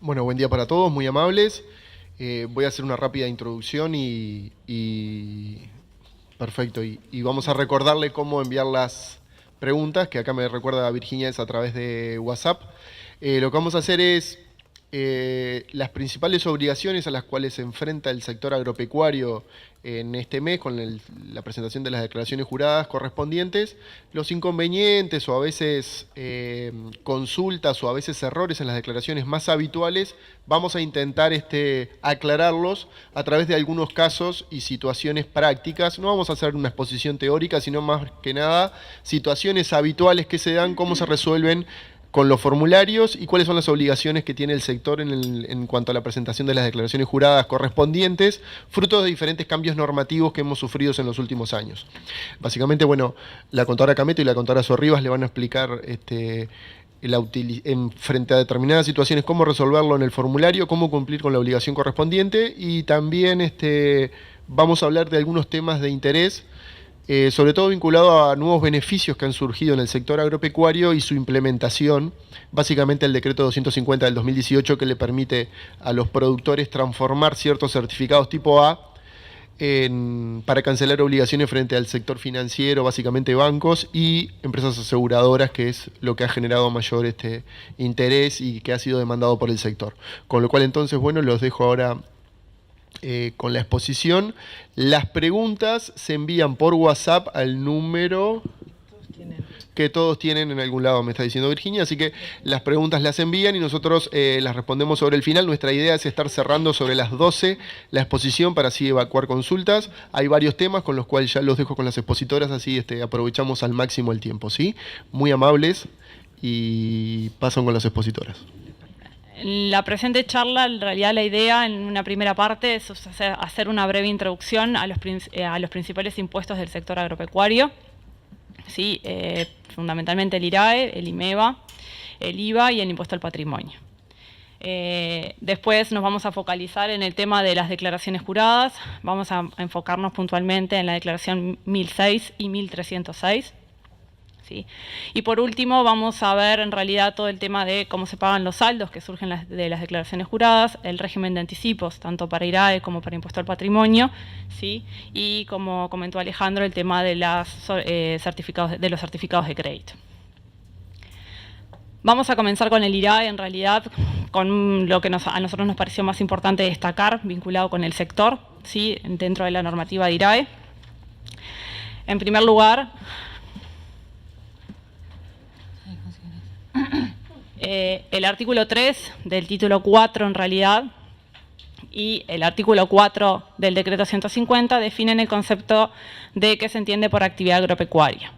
Bueno, buen día para todos, muy amables. Voy a hacer una rápida introducción perfecto. Y vamos a recordarle cómo enviar las preguntas, que acá me recuerda Virginia, es a través de WhatsApp. Lo que vamos a hacer es las principales obligaciones a las cuales se enfrenta el sector agropecuario en este mes con la presentación de las declaraciones juradas correspondientes, los inconvenientes o a veces consultas o a veces errores en las declaraciones más habituales, vamos a intentar aclararlos a través de algunos casos y situaciones prácticas. No vamos a hacer una exposición teórica, sino más que nada situaciones habituales que se dan, cómo se resuelven con los formularios y cuáles son las obligaciones que tiene el sector en cuanto a la presentación de las declaraciones juradas correspondientes, fruto de diferentes cambios normativos que hemos sufrido en los últimos años. Básicamente, bueno, la contadora Cameto y la contadora Sorribas le van a explicar frente a determinadas situaciones cómo resolverlo en el formulario, cómo cumplir con la obligación correspondiente, y también vamos a hablar de algunos temas de interés, sobre todo vinculado a nuevos beneficios que han surgido en el sector agropecuario y su implementación, básicamente el decreto 250 del 2018, que le permite a los productores transformar ciertos certificados tipo A para cancelar obligaciones frente al sector financiero, básicamente bancos y empresas aseguradoras, que es lo que ha generado mayor interés y que ha sido demandado por el sector. Con lo cual, entonces, bueno, los dejo ahora con la exposición. Las preguntas se envían por WhatsApp al número que todos tienen en algún lado, me está diciendo Virginia, así que las preguntas las envían y nosotros las respondemos sobre el final. Nuestra idea es estar cerrando sobre las 12 la exposición para así evacuar consultas. Hay varios temas con los cuales ya los dejo con las expositoras, así aprovechamos al máximo el tiempo, ¿sí? Muy amables, y pasan con las expositoras. La presente charla, en realidad la idea en una primera parte es hacer una breve introducción a los principales impuestos del sector agropecuario, ¿sí? Fundamentalmente el IRAE, el IMEVA, el IVA y el impuesto al patrimonio. Después nos vamos a focalizar en el tema de las declaraciones juradas. Vamos a enfocarnos puntualmente en la declaración 1006 y 1306. ¿Sí? Y por último vamos a ver en realidad todo el tema de cómo se pagan los saldos que surgen de las declaraciones juradas, el régimen de anticipos, tanto para IRAE como para impuesto al patrimonio, ¿sí? Y como comentó Alejandro, el tema de los certificados de crédito. Vamos a comenzar con el IRAE, en realidad, con lo que a nosotros nos pareció más importante destacar, vinculado con el sector, ¿sí? Dentro de la normativa de IRAE. En primer lugar, el artículo 3 del título 4 en realidad y el artículo 4 del decreto 150 definen el concepto de qué se entiende por actividad agropecuaria.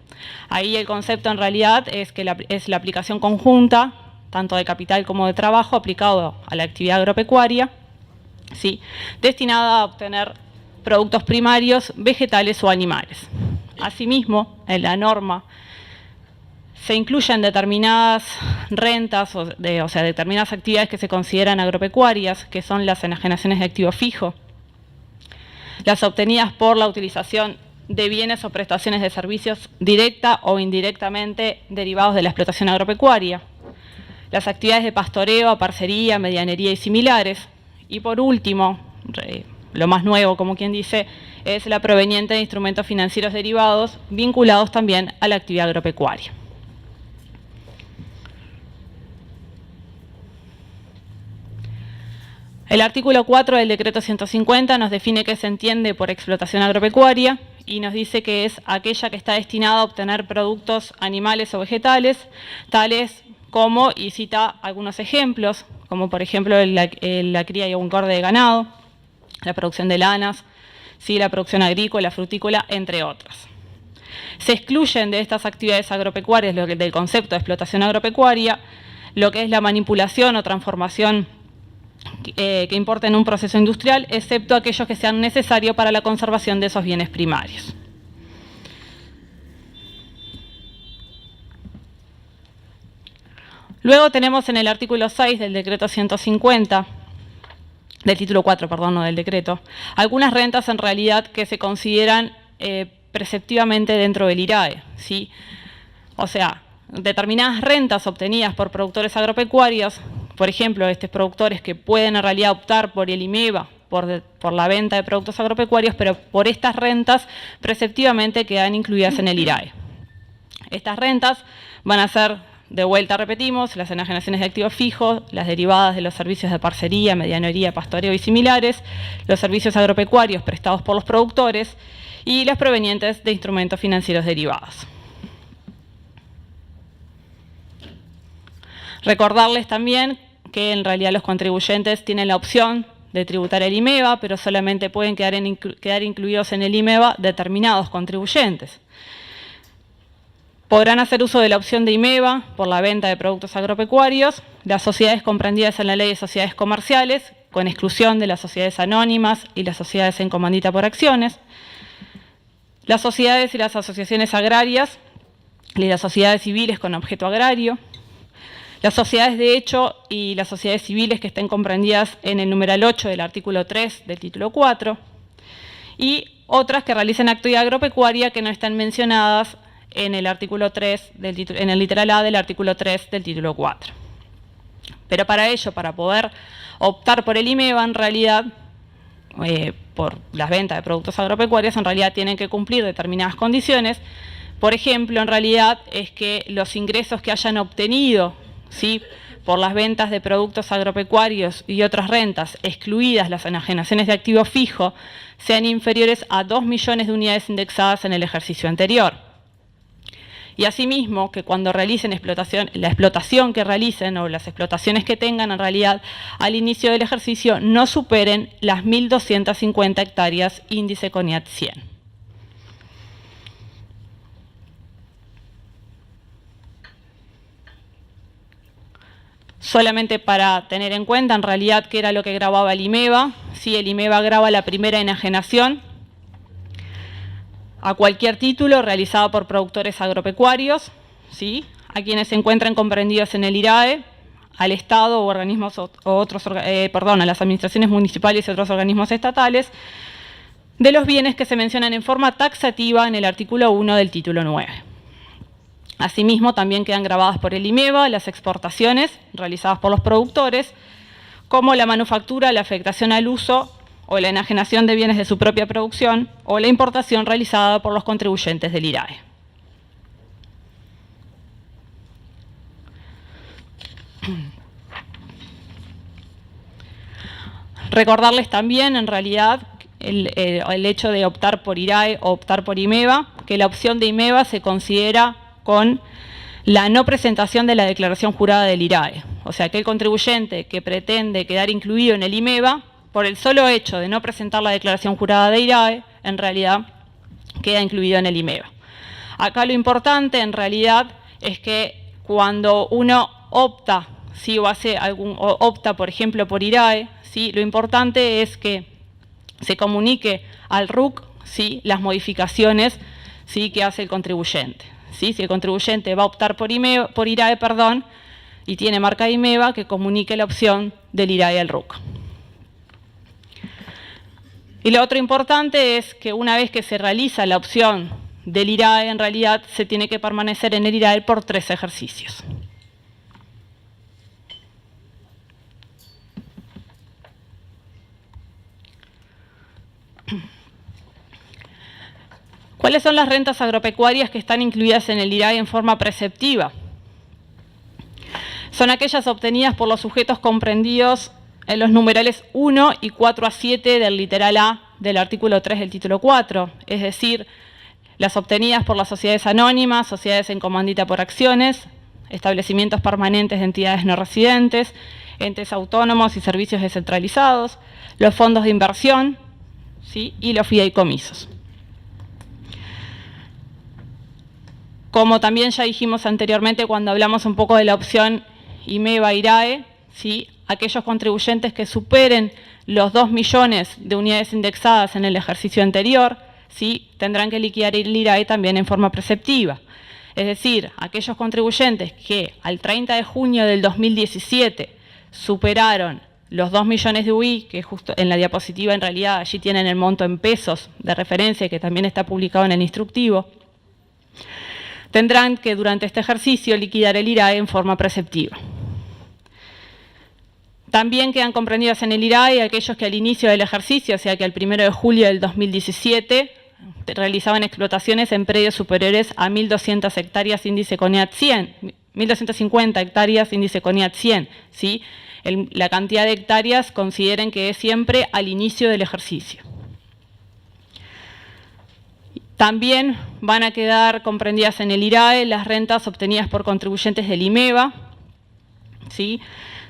Ahí el concepto en realidad es que es la aplicación conjunta, tanto de capital como de trabajo, aplicado a la actividad agropecuaria, ¿sí? Destinada a obtener productos primarios, vegetales o animales. Asimismo, en la norma se incluyen determinadas rentas, o sea, determinadas actividades que se consideran agropecuarias, que son las enajenaciones de activo fijo, las obtenidas por la utilización de bienes o prestaciones de servicios directa o indirectamente derivados de la explotación agropecuaria, las actividades de pastoreo, aparcería, medianería y similares, y por último, lo más nuevo, como quien dice, es la proveniente de instrumentos financieros derivados vinculados también a la actividad agropecuaria. El artículo 4 del decreto 150 nos define qué se entiende por explotación agropecuaria y nos dice que es aquella que está destinada a obtener productos animales o vegetales, tales como, y cita algunos ejemplos, como por ejemplo la cría y engorde de ganado, la producción de lanas, ¿sí? La producción agrícola, frutícola, entre otras. Se excluyen de estas actividades agropecuarias, del concepto de explotación agropecuaria, lo que es la manipulación o transformación que importen un proceso industrial, excepto aquellos que sean necesarios para la conservación de esos bienes primarios. Luego tenemos en el artículo 6 del decreto 150, del título 4, perdón, no del decreto, algunas rentas en realidad que se consideran preceptivamente dentro del IRAE, ¿sí? O sea, determinadas rentas obtenidas por productores agropecuarios por ejemplo, estos productores que pueden en realidad optar por el IMEVA, por la venta de productos agropecuarios, pero por estas rentas preceptivamente quedan incluidas en el IRAE. Estas rentas van a ser, de vuelta repetimos, las enajenaciones de activos fijos, las derivadas de los servicios de parcería, medianería, pastoreo y similares, los servicios agropecuarios prestados por los productores y las provenientes de instrumentos financieros derivados. Recordarles también que en realidad los contribuyentes tienen la opción de tributar el IMEVA, pero solamente pueden quedar incluidos en el IMEVA determinados contribuyentes. Podrán hacer uso de la opción de IMEVA por la venta de productos agropecuarios, las sociedades comprendidas en la Ley de Sociedades Comerciales, con exclusión de las sociedades anónimas y las sociedades en comandita por acciones, las sociedades y las asociaciones agrarias y las sociedades civiles con objeto agrario, las sociedades de hecho y las sociedades civiles que estén comprendidas en el numeral 8 del artículo 3 del título 4 y otras que realicen actividad agropecuaria que no están mencionadas en el artículo 3 en el literal A del artículo 3 del título 4. Pero para ello, para poder optar por el IMEVA, en realidad, por las ventas de productos agropecuarios, en realidad tienen que cumplir determinadas condiciones. Por ejemplo, en realidad es que los ingresos que hayan obtenido, ¿sí?, por las ventas de productos agropecuarios y otras rentas, excluidas las enajenaciones de activo fijo, sean inferiores a 2 millones de unidades indexadas en el ejercicio anterior. Y asimismo, que cuando realicen la explotación que realicen o las explotaciones que tengan, en realidad, al inicio del ejercicio, no superen las 1.250 hectáreas índice CONIAT 100. Solamente para tener en cuenta, en realidad, qué era lo que grababa el IMEVA. Sí, el IMEVA graba la primera enajenación a cualquier título realizado por productores agropecuarios, ¿sí?, a quienes se encuentran comprendidos en el IRAE, al Estado o organismos a las administraciones municipales y otros organismos estatales, de los bienes que se mencionan en forma taxativa en el artículo 1 del título 9. Asimismo, también quedan grabadas por el IMEVA las exportaciones realizadas por los productores, como la manufactura, la afectación al uso o la enajenación de bienes de su propia producción, o la importación realizada por los contribuyentes del IRAE. Recordarles también, en realidad, el hecho de optar por IRAE o optar por IMEVA, que la opción de IMEVA se considera con la no presentación de la declaración jurada del IRAE. O sea, que el contribuyente que pretende quedar incluido en el IMEVA, por el solo hecho de no presentar la declaración jurada de IRAE, en realidad queda incluido en el IMEVA. Acá lo importante, en realidad, es que cuando uno opta, ¿sí?, o opta, por ejemplo, por IRAE, ¿sí?, lo importante es que se comunique al RUC, ¿sí?, las modificaciones, ¿sí?, que hace el contribuyente. ¿Sí? Si el contribuyente va a optar por IRAE, y tiene marca de IMEVA, que comunique la opción del IRAE al RUC. Y lo otro importante es que una vez que se realiza la opción del IRAE, en realidad se tiene que permanecer en el IRAE por 3 ejercicios. ¿Cuáles son las rentas agropecuarias que están incluidas en el IRAE en forma preceptiva? Son aquellas obtenidas por los sujetos comprendidos en los numerales 1 y 4 a 7 del literal A del artículo 3 del título 4, es decir, las obtenidas por las sociedades anónimas, sociedades en comandita por acciones, establecimientos permanentes de entidades no residentes, entes autónomos y servicios descentralizados, los fondos de inversión, ¿sí?, y los fideicomisos. Como también ya dijimos anteriormente cuando hablamos un poco de la opción IMEVA-IRAE, ¿sí?, aquellos contribuyentes que superen los 2 millones de unidades indexadas en el ejercicio anterior, ¿sí?, tendrán que liquidar el IRAE también en forma preceptiva. Es decir, aquellos contribuyentes que al 30 de junio del 2017 superaron los 2 millones de UI, que justo en la diapositiva en realidad allí tienen el monto en pesos de referencia, que también está publicado en el instructivo, tendrán que durante este ejercicio liquidar el IRAE en forma preceptiva. También quedan comprendidas en el IRAE aquellos que al inicio del ejercicio, o sea que el 1 de julio del 2017, realizaban explotaciones en predios superiores a 1.200 hectáreas índice CONEAT 100, 1.250 hectáreas índice CONEAT 100, ¿sí? La cantidad de hectáreas consideren que es siempre al inicio del ejercicio. También van a quedar comprendidas en el IRAE las rentas obtenidas por contribuyentes del IMEVA, ¿sí?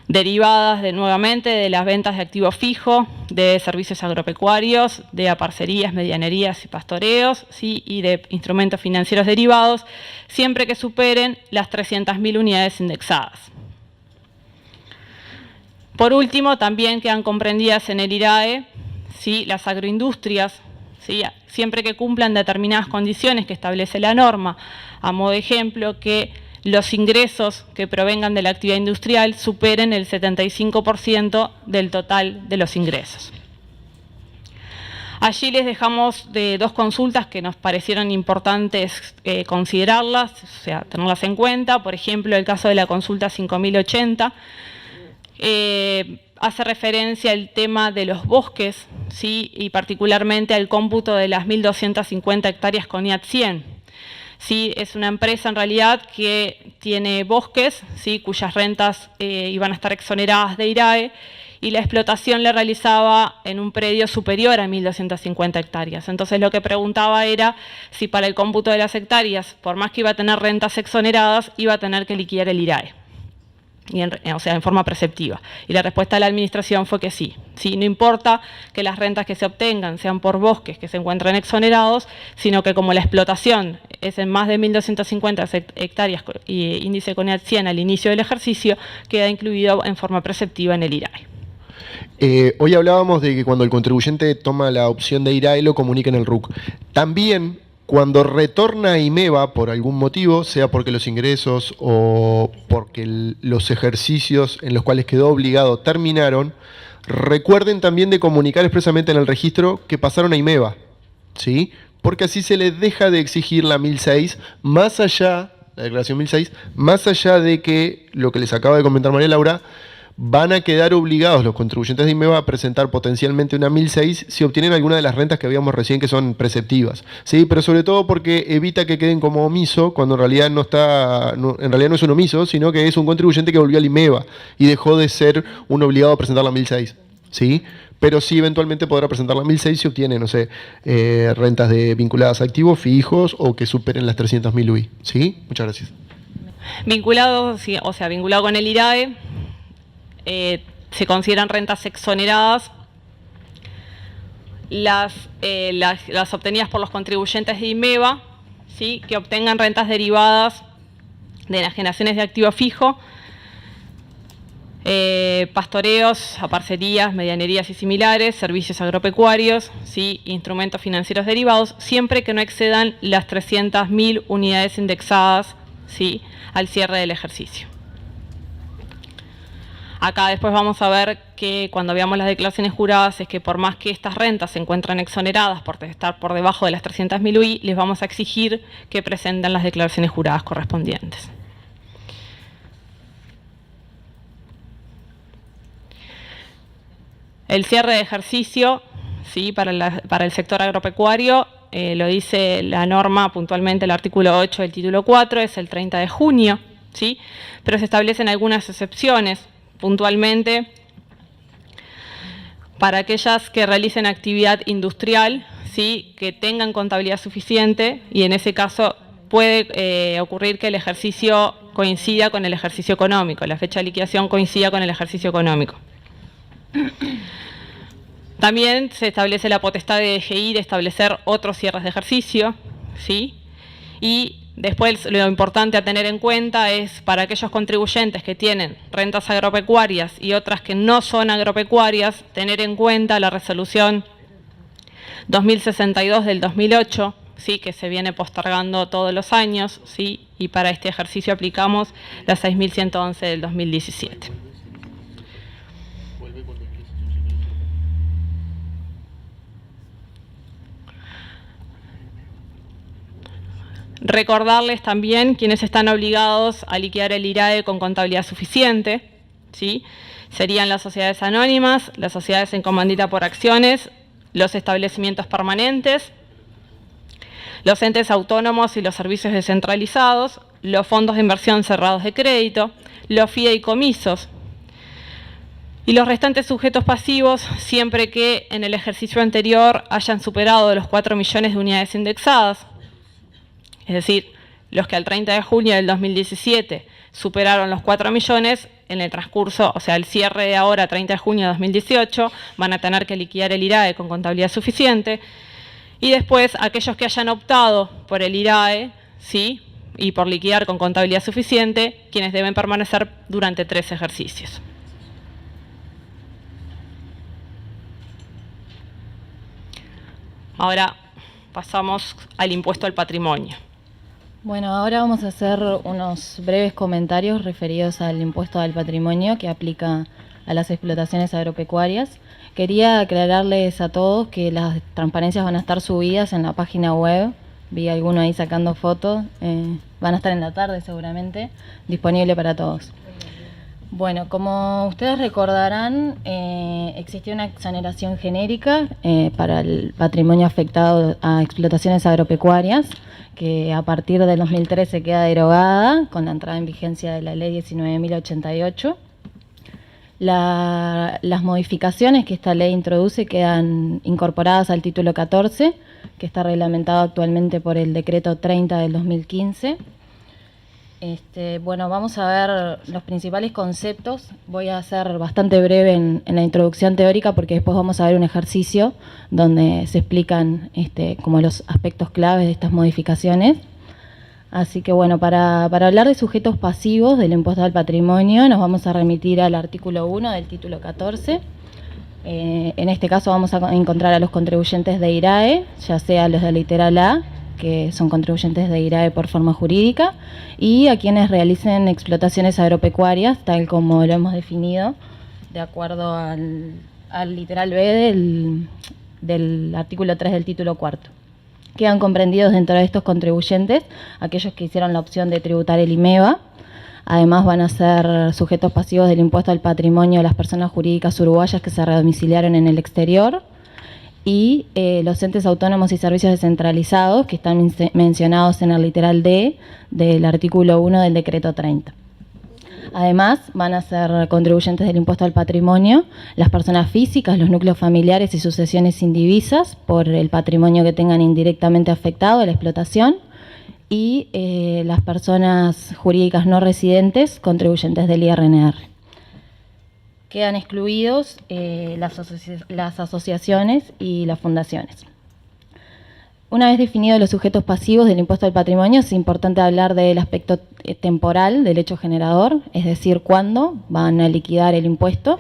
Derivadas nuevamente de las ventas de activo fijo, de servicios agropecuarios, de aparcerías, medianerías y pastoreos, ¿sí? Y de instrumentos financieros derivados, siempre que superen las 300.000 unidades indexadas. Por último, también quedan comprendidas en el IRAE, ¿sí? Las agroindustrias, ¿sí? Siempre que cumplan determinadas condiciones que establece la norma, a modo de ejemplo, que los ingresos que provengan de la actividad industrial superen el 75% del total de los ingresos. Allí les dejamos dos consultas que nos parecieron importantes considerarlas, o sea, tenerlas en cuenta. Por ejemplo, el caso de la consulta 5080 hace referencia al tema de los bosques, ¿sí? Y particularmente al cómputo de las 1.250 hectáreas CONEAT 100. Sí, es una empresa en realidad que tiene bosques, ¿sí? Cuyas rentas iban a estar exoneradas de IRAE, y la explotación la realizaba en un predio superior a 1.250 hectáreas. Entonces lo que preguntaba era si para el cómputo de las hectáreas, por más que iba a tener rentas exoneradas, iba a tener que liquidar el IRAE. O sea, en forma preceptiva. Y la respuesta de la administración fue que sí. Sí, no importa que las rentas que se obtengan sean por bosques que se encuentran exonerados, sino que como la explotación es en más de 1.250 hectáreas y índice CONEAT 100 al inicio del ejercicio, queda incluido en forma preceptiva en el IRAE. Hoy hablábamos de que cuando el contribuyente toma la opción de IRAE lo comunica en el RUC. También, cuando retorna a IMEVA por algún motivo, sea porque los ingresos o porque los ejercicios en los cuales quedó obligado terminaron, recuerden también de comunicar expresamente en el registro que pasaron a IMEVA, ¿sí? Porque así se les deja de exigir la 1006, más allá, la declaración 1006, más allá de que, lo que les acaba de comentar María Laura, van a quedar obligados los contribuyentes de IMEVA a presentar potencialmente una 1006 si obtienen alguna de las rentas que habíamos recién que son preceptivas, ¿sí? Pero sobre todo porque evita que queden como omiso cuando en realidad en realidad no es un omiso, sino que es un contribuyente que volvió al IMEVA y dejó de ser un obligado a presentar la 1006, ¿sí? Pero sí eventualmente podrá presentar la 1006 si obtiene, no sé, rentas vinculadas a activos fijos o que superen las 300.000 UI, ¿sí? Muchas gracias. Vinculado, sí, o sea, vinculado con el IRAE, se consideran rentas exoneradas las obtenidas por los contribuyentes de IMEVA, ¿sí? Que obtengan rentas derivadas de enajenaciones de activo fijo, pastoreos, aparcerías, medianerías y similares, servicios agropecuarios, ¿sí? Instrumentos financieros derivados, siempre que no excedan las 300.000 unidades indexadas, ¿sí? Al cierre del ejercicio. Acá después vamos a ver que cuando veamos las declaraciones juradas es que por más que estas rentas se encuentran exoneradas por estar por debajo de las 300.000 UI, les vamos a exigir que presenten las declaraciones juradas correspondientes. El cierre de ejercicio, ¿sí? Para el sector agropecuario, lo dice la norma puntualmente, el artículo 8 del título 4, es el 30 de junio, ¿sí? Pero se establecen algunas excepciones. Puntualmente, para aquellas que realicen actividad industrial, ¿sí? Que tengan contabilidad suficiente, y en ese caso puede ocurrir que el ejercicio coincida con el ejercicio económico, la fecha de liquidación coincida con el ejercicio económico. También se establece la potestad de DGI de establecer otros cierres de ejercicio, ¿sí? Y después lo importante a tener en cuenta es para aquellos contribuyentes que tienen rentas agropecuarias y otras que no son agropecuarias, tener en cuenta la resolución 2062 del 2008, ¿sí? Que se viene postergando todos los años, ¿sí? Y para este ejercicio aplicamos la 6111 del 2017. Recordarles también quienes están obligados a liquidar el IRAE con contabilidad suficiente, ¿sí? Serían las sociedades anónimas, las sociedades en comandita por acciones, los establecimientos permanentes, los entes autónomos y los servicios descentralizados, los fondos de inversión cerrados de crédito, los fideicomisos y los restantes sujetos pasivos, siempre que en el ejercicio anterior hayan superado los 4 millones de unidades indexadas, es decir, los que al 30 de junio del 2017 superaron los 4 millones, en el transcurso, o sea, el cierre de ahora, 30 de junio de 2018, van a tener que liquidar el IRAE con contabilidad suficiente. Y después, aquellos que hayan optado por el IRAE, ¿sí?, y por liquidar con contabilidad suficiente, quienes deben permanecer durante 3 ejercicios. Ahora pasamos al impuesto al patrimonio. Bueno, ahora vamos a hacer unos breves comentarios referidos al impuesto al patrimonio que aplica a las explotaciones agropecuarias. Quería aclararles a todos que las transparencias van a estar subidas en la página web. Vi alguno ahí sacando fotos. Van a estar en la tarde seguramente, disponible para todos. Bueno, como ustedes recordarán, existió una exoneración genérica para el patrimonio afectado a explotaciones agropecuarias, que a partir del 2013 queda derogada con la entrada en vigencia de la Ley 19.088. Las modificaciones que esta ley introduce quedan incorporadas al título 14, que está reglamentado actualmente por el Decreto 30 del 2015. Bueno, vamos a ver los principales conceptos. Voy a ser bastante breve en la introducción teórica porque después vamos a ver un ejercicio donde se explican como los aspectos claves de estas modificaciones. Así que bueno, para hablar de sujetos pasivos del impuesto al patrimonio nos vamos a remitir al artículo 1 del título 14. En este caso vamos a encontrar a los contribuyentes de IRAE, ya sea los de literal A, que son contribuyentes de IRAE por forma jurídica, y a quienes realicen explotaciones agropecuarias, tal como lo hemos definido, de acuerdo al literal B del artículo 3 del título 4. Quedan comprendidos dentro de estos contribuyentes aquellos que hicieron la opción de tributar el IMEVA. Además van a ser sujetos pasivos del impuesto al patrimonio las personas jurídicas uruguayas que se redomiciliaron en el exterior, y los entes autónomos y servicios descentralizados que están mencionados en el literal D del artículo 1 del decreto 30. Además, van a ser contribuyentes del impuesto al patrimonio las personas físicas, los núcleos familiares y sucesiones indivisas por el patrimonio que tengan indirectamente afectado a la explotación, y las personas jurídicas no residentes, contribuyentes del IRNR. Quedan excluidos las asociaciones y las fundaciones. Una vez definidos los sujetos pasivos del impuesto al patrimonio, es importante hablar del aspecto temporal del hecho generador, es decir, cuándo van a liquidar el impuesto.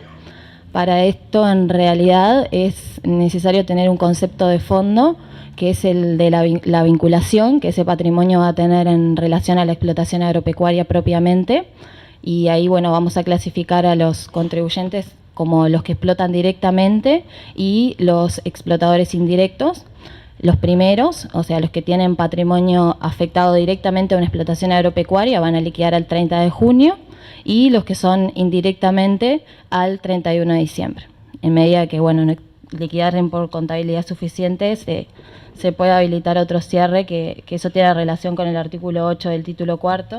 Para esto, en realidad, es necesario tener un concepto de fondo, que es el de la vinculación que ese patrimonio va a tener en relación a la explotación agropecuaria propiamente. Y ahí, bueno, vamos a clasificar a los contribuyentes como los que explotan directamente y los explotadores indirectos. Los primeros, o sea, los que tienen patrimonio afectado directamente a una explotación agropecuaria, van a liquidar al 30 de junio, y los que son indirectamente al 31 de diciembre. En medida que, bueno, no liquidaren por contabilidad suficiente, se puede habilitar otro cierre, que eso tiene relación con el artículo 8 del título 4,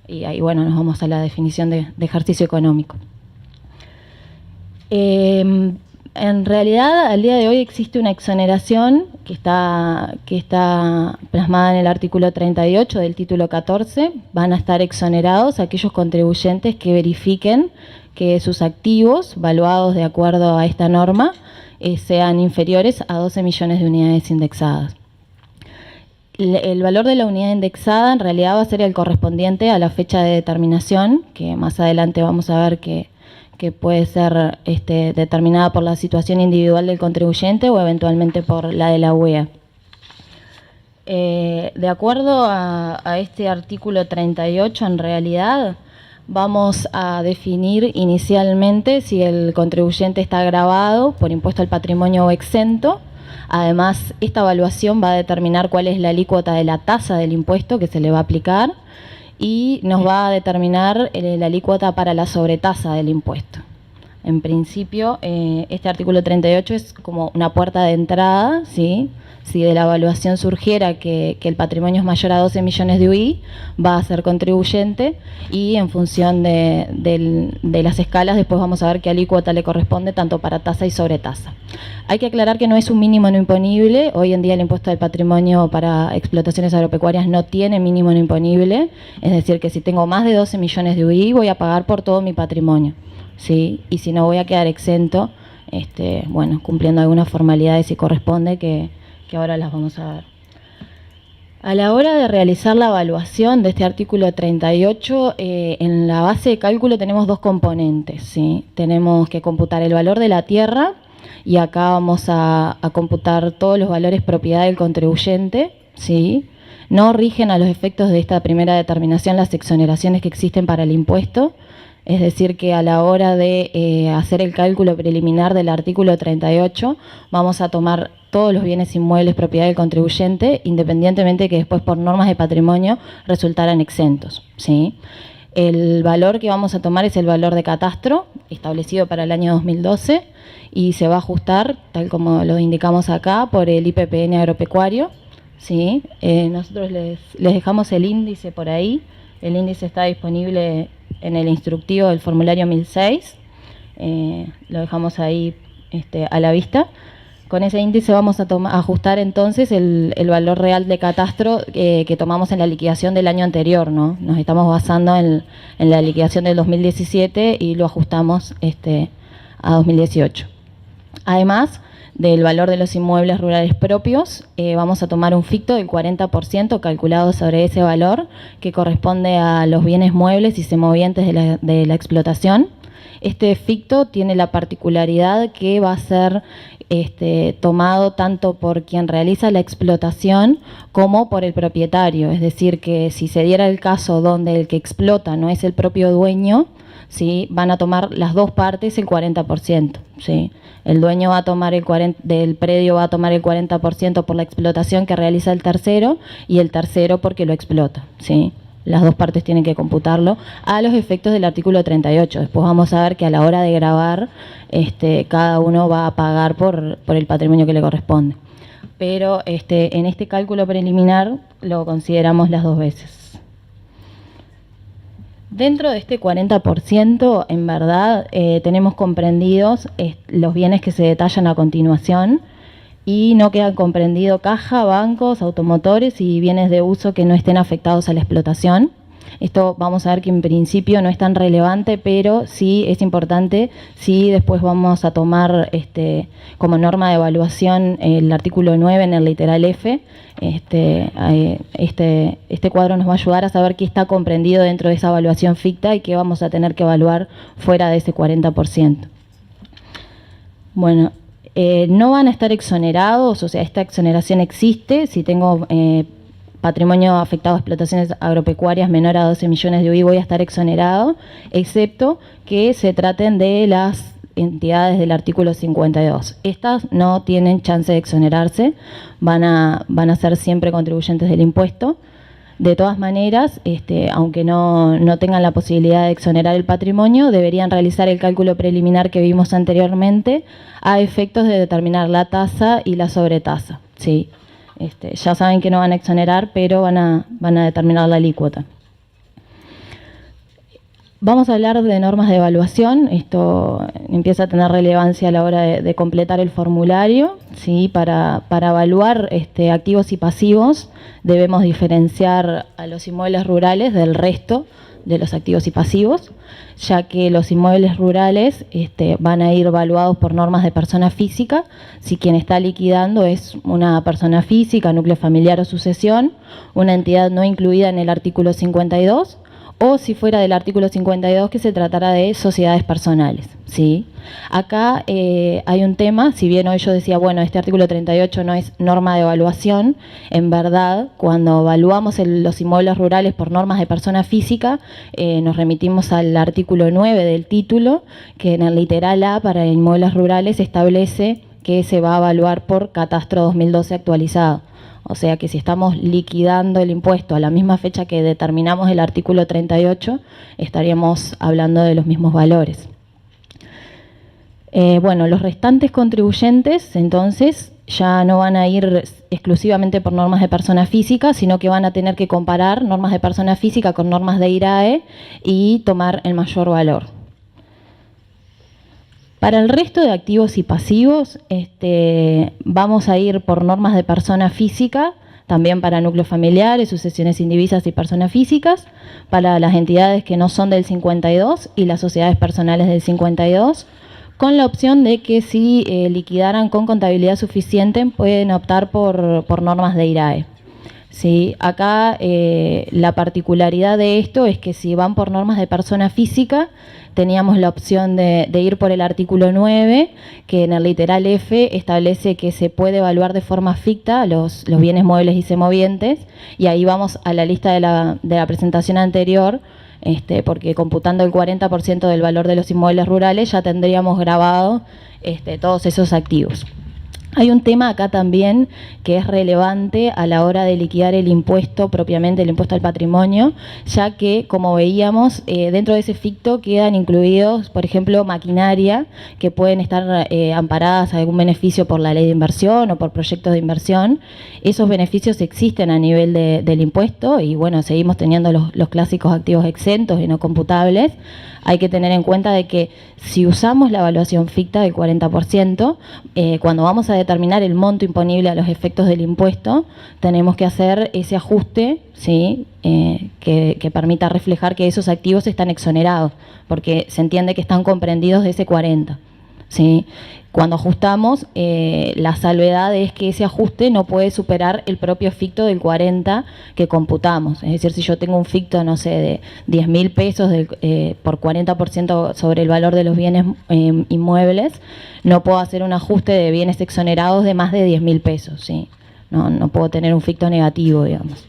y ahí, bueno, nos vamos a la definición de ejercicio económico. En realidad, al día de hoy existe una exoneración que está plasmada en el artículo 38 del título 14. Van a estar exonerados aquellos contribuyentes que verifiquen que sus activos, valuados de acuerdo a esta norma, sean inferiores a 12 millones de unidades indexadas. El valor de la unidad indexada en realidad va a ser el correspondiente a la fecha de determinación, que más adelante vamos a ver que puede ser determinada por la situación individual del contribuyente o eventualmente por la de la UEA. De acuerdo a este artículo 38, en realidad vamos a definir inicialmente si el contribuyente está gravado por impuesto al patrimonio o exento. Además, esta evaluación va a determinar cuál es la alícuota de la tasa del impuesto que se le va a aplicar. y nos va a determinar la alícuota para la sobretasa del impuesto. En principio, este artículo 38 es como una puerta de entrada, ¿sí? Si de la evaluación surgiera que el patrimonio es mayor a 12 millones de UI, va a ser contribuyente y en función de las escalas después vamos a ver qué alícuota le corresponde tanto para tasa y sobretasa. Hay que aclarar que no es un mínimo no imponible. Hoy en día el impuesto del patrimonio para explotaciones agropecuarias no tiene mínimo no imponible. Es decir, que si tengo más de 12 millones de UI voy a pagar por todo mi patrimonio, ¿sí? Y si no voy a quedar exento, bueno, cumpliendo algunas formalidades si corresponde que ahora las vamos a ver. A la hora de realizar la evaluación de este artículo 38, en la base de cálculo tenemos dos componentes, ¿sí? Tenemos que computar el valor de la tierra y acá vamos a computar todos los valores propiedad del contribuyente, ¿sí? No rigen a los efectos de esta primera determinación las exoneraciones que existen para el impuesto. Es decir, que a la hora de hacer el cálculo preliminar del artículo 38, vamos a tomar todos los bienes inmuebles propiedad del contribuyente, independientemente de que después por normas de patrimonio resultaran exentos, ¿sí? El valor que vamos a tomar es el valor de catastro, establecido para el año 2012, y se va a ajustar, tal como lo indicamos acá, por el IPPN agropecuario, ¿sí? Nosotros les dejamos el índice por ahí. El índice está disponible en el instructivo del formulario 1006, lo dejamos ahí a la vista. Con ese índice vamos a ajustar entonces el valor real de catastro que tomamos en la liquidación del año anterior, ¿no? Nos estamos basando en la liquidación del 2017 y lo ajustamos a 2018. Además del valor de los inmuebles rurales propios, vamos a tomar un ficto del 40% calculado sobre ese valor, que corresponde a los bienes muebles y semovientes de la explotación. Este ficto tiene la particularidad que va a ser tomado tanto por quien realiza la explotación como por el propietario. Es decir, que si se diera el caso donde el que explota no es el propio dueño, ¿sí? Van a tomar las dos partes el 40%, ¿sí? El dueño va a tomar del predio va a tomar el 40% por la explotación que realiza el tercero y el tercero porque lo explota, ¿sí? Las dos partes tienen que computarlo a los efectos del artículo 38. Después vamos a ver que a la hora de gravar, cada uno va a pagar por el patrimonio que le corresponde. Pero en este cálculo preliminar lo consideramos las dos veces. Dentro de este 40%, en verdad, tenemos comprendidos los bienes que se detallan a continuación y no quedan comprendidos caja, bancos, automotores y bienes de uso que no estén afectados a la explotación. Esto vamos a ver que en principio no es tan relevante, pero sí es importante si después vamos a tomar como norma de evaluación el artículo 9 en el literal F. Este cuadro nos va a ayudar a saber qué está comprendido dentro de esa evaluación ficta y qué vamos a tener que evaluar fuera de ese 40%. Bueno, no van a estar exonerados, o sea, esta exoneración existe. Si tengo patrimonio afectado a explotaciones agropecuarias menor a 12 millones de UI, voy a estar exonerado, excepto que se traten de las entidades del artículo 52. Estas no tienen chance de exonerarse, van a ser siempre contribuyentes del impuesto. De todas maneras, aunque no tengan la posibilidad de exonerar el patrimonio, deberían realizar el cálculo preliminar que vimos anteriormente a efectos de determinar la tasa y la sobretasa, ¿sí? Ya saben que no van a exonerar, pero van a determinar la alícuota. Vamos a hablar de normas de evaluación. Esto empieza a tener relevancia a la hora de completar el formulario, ¿sí? Para evaluar activos y pasivos debemos diferenciar a los inmuebles rurales del resto de los activos y pasivos, ya que los inmuebles rurales van a ir evaluados por normas de persona física. Si quien está liquidando es una persona física, núcleo familiar o sucesión, una entidad no incluida en el artículo 52, o si fuera del artículo 52 que se tratará de sociedades personales, ¿sí? Acá hay un tema, si bien hoy yo decía, bueno, este artículo 38 no es norma de evaluación, en verdad, cuando evaluamos los inmuebles rurales por normas de persona física, nos remitimos al artículo 9 del título, que en el literal A para inmuebles rurales establece que se va a evaluar por catastro 2012 actualizado. O sea que si estamos liquidando el impuesto a la misma fecha que determinamos el artículo 38, estaríamos hablando de los mismos valores. Bueno, los restantes contribuyentes, entonces, ya no van a ir exclusivamente por normas de persona física, sino que van a tener que comparar normas de persona física con normas de IRAE y tomar el mayor valor. Para el resto de activos y pasivos, vamos a ir por normas de persona física, también para núcleos familiares, sucesiones indivisas y personas físicas, para las entidades que no son del 52 y las sociedades personales del 52, con la opción de que si liquidaran con contabilidad suficiente pueden optar por normas de IRAE. ¿Sí? Acá la particularidad de esto es que si van por normas de persona física, teníamos la opción de ir por el artículo 9, que en el literal F establece que se puede evaluar de forma ficta los bienes muebles y semovientes, y ahí vamos a la lista de la presentación anterior, porque computando el 40% del valor de los inmuebles rurales ya tendríamos grabado todos esos activos. Hay un tema acá también que es relevante a la hora de liquidar el impuesto propiamente, el impuesto al patrimonio, ya que, como veíamos, dentro de ese ficto quedan incluidos, por ejemplo, maquinaria, que pueden estar amparadas a algún beneficio por la ley de inversión o por proyectos de inversión. Esos beneficios existen a nivel del impuesto y, bueno, seguimos teniendo los clásicos activos exentos y no computables. Hay que tener en cuenta de que si usamos la evaluación ficta del 40%, cuando vamos a determinar el monto imponible a los efectos del impuesto, tenemos que hacer ese ajuste, ¿sí? Que permita reflejar que esos activos están exonerados, porque se entiende que están comprendidos de ese 40%. ¿Sí? Cuando ajustamos, la salvedad es que ese ajuste no puede superar el propio ficto del 40 que computamos. Es decir, si yo tengo un ficto, no sé, de 10.000 pesos por 40% sobre el valor de los bienes inmuebles, no puedo hacer un ajuste de bienes exonerados de más de 10.000 pesos. ¿Sí? No puedo tener un ficto negativo, digamos.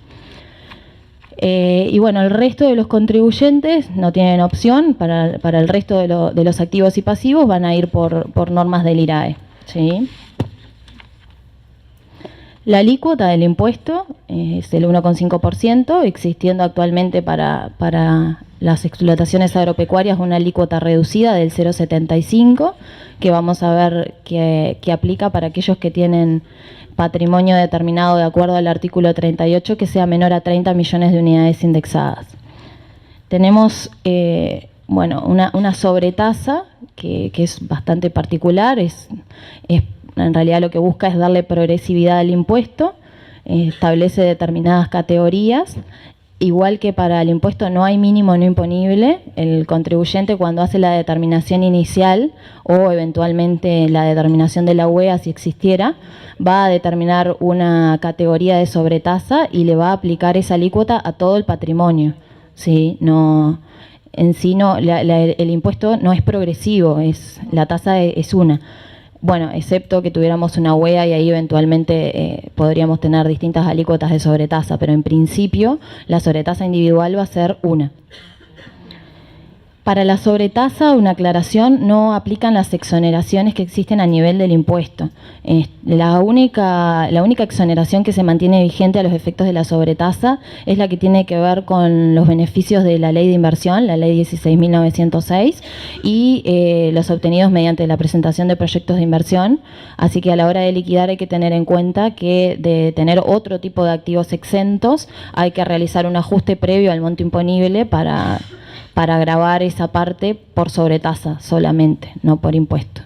Y bueno, el resto de los contribuyentes no tienen opción, para el resto de los activos y pasivos van a ir por normas del IRAE. ¿Sí? La alícuota del impuesto es el 1,5%, existiendo actualmente para las explotaciones agropecuarias una alícuota reducida del 0,75%, que vamos a ver que aplica para aquellos que tienen patrimonio determinado de acuerdo al artículo 38 que sea menor a 30 millones de unidades indexadas. Tenemos bueno, una sobretasa que es bastante particular, en realidad lo que busca es darle progresividad al impuesto, establece determinadas categorías. Igual que para el impuesto no hay mínimo no imponible, el contribuyente cuando hace la determinación inicial o eventualmente la determinación de la UEA, si existiera, va a determinar una categoría de sobretasa y le va a aplicar esa alícuota a todo el patrimonio. ¿Sí? No, en sí el impuesto no es progresivo, la tasa es una. Bueno, excepto que tuviéramos una UEA y ahí eventualmente podríamos tener distintas alícuotas de sobretasa, pero en principio la sobretasa individual va a ser una. Para la sobretasa, una aclaración, no aplican las exoneraciones que existen a nivel del impuesto. La única exoneración que se mantiene vigente a los efectos de la sobretasa es la que tiene que ver con los beneficios de la ley de inversión, la ley 16.906, y los obtenidos mediante la presentación de proyectos de inversión. Así que a la hora de liquidar hay que tener en cuenta que de tener otro tipo de activos exentos hay que realizar un ajuste previo al monto imponible para gravar esa parte por sobretasa solamente, no por impuesto.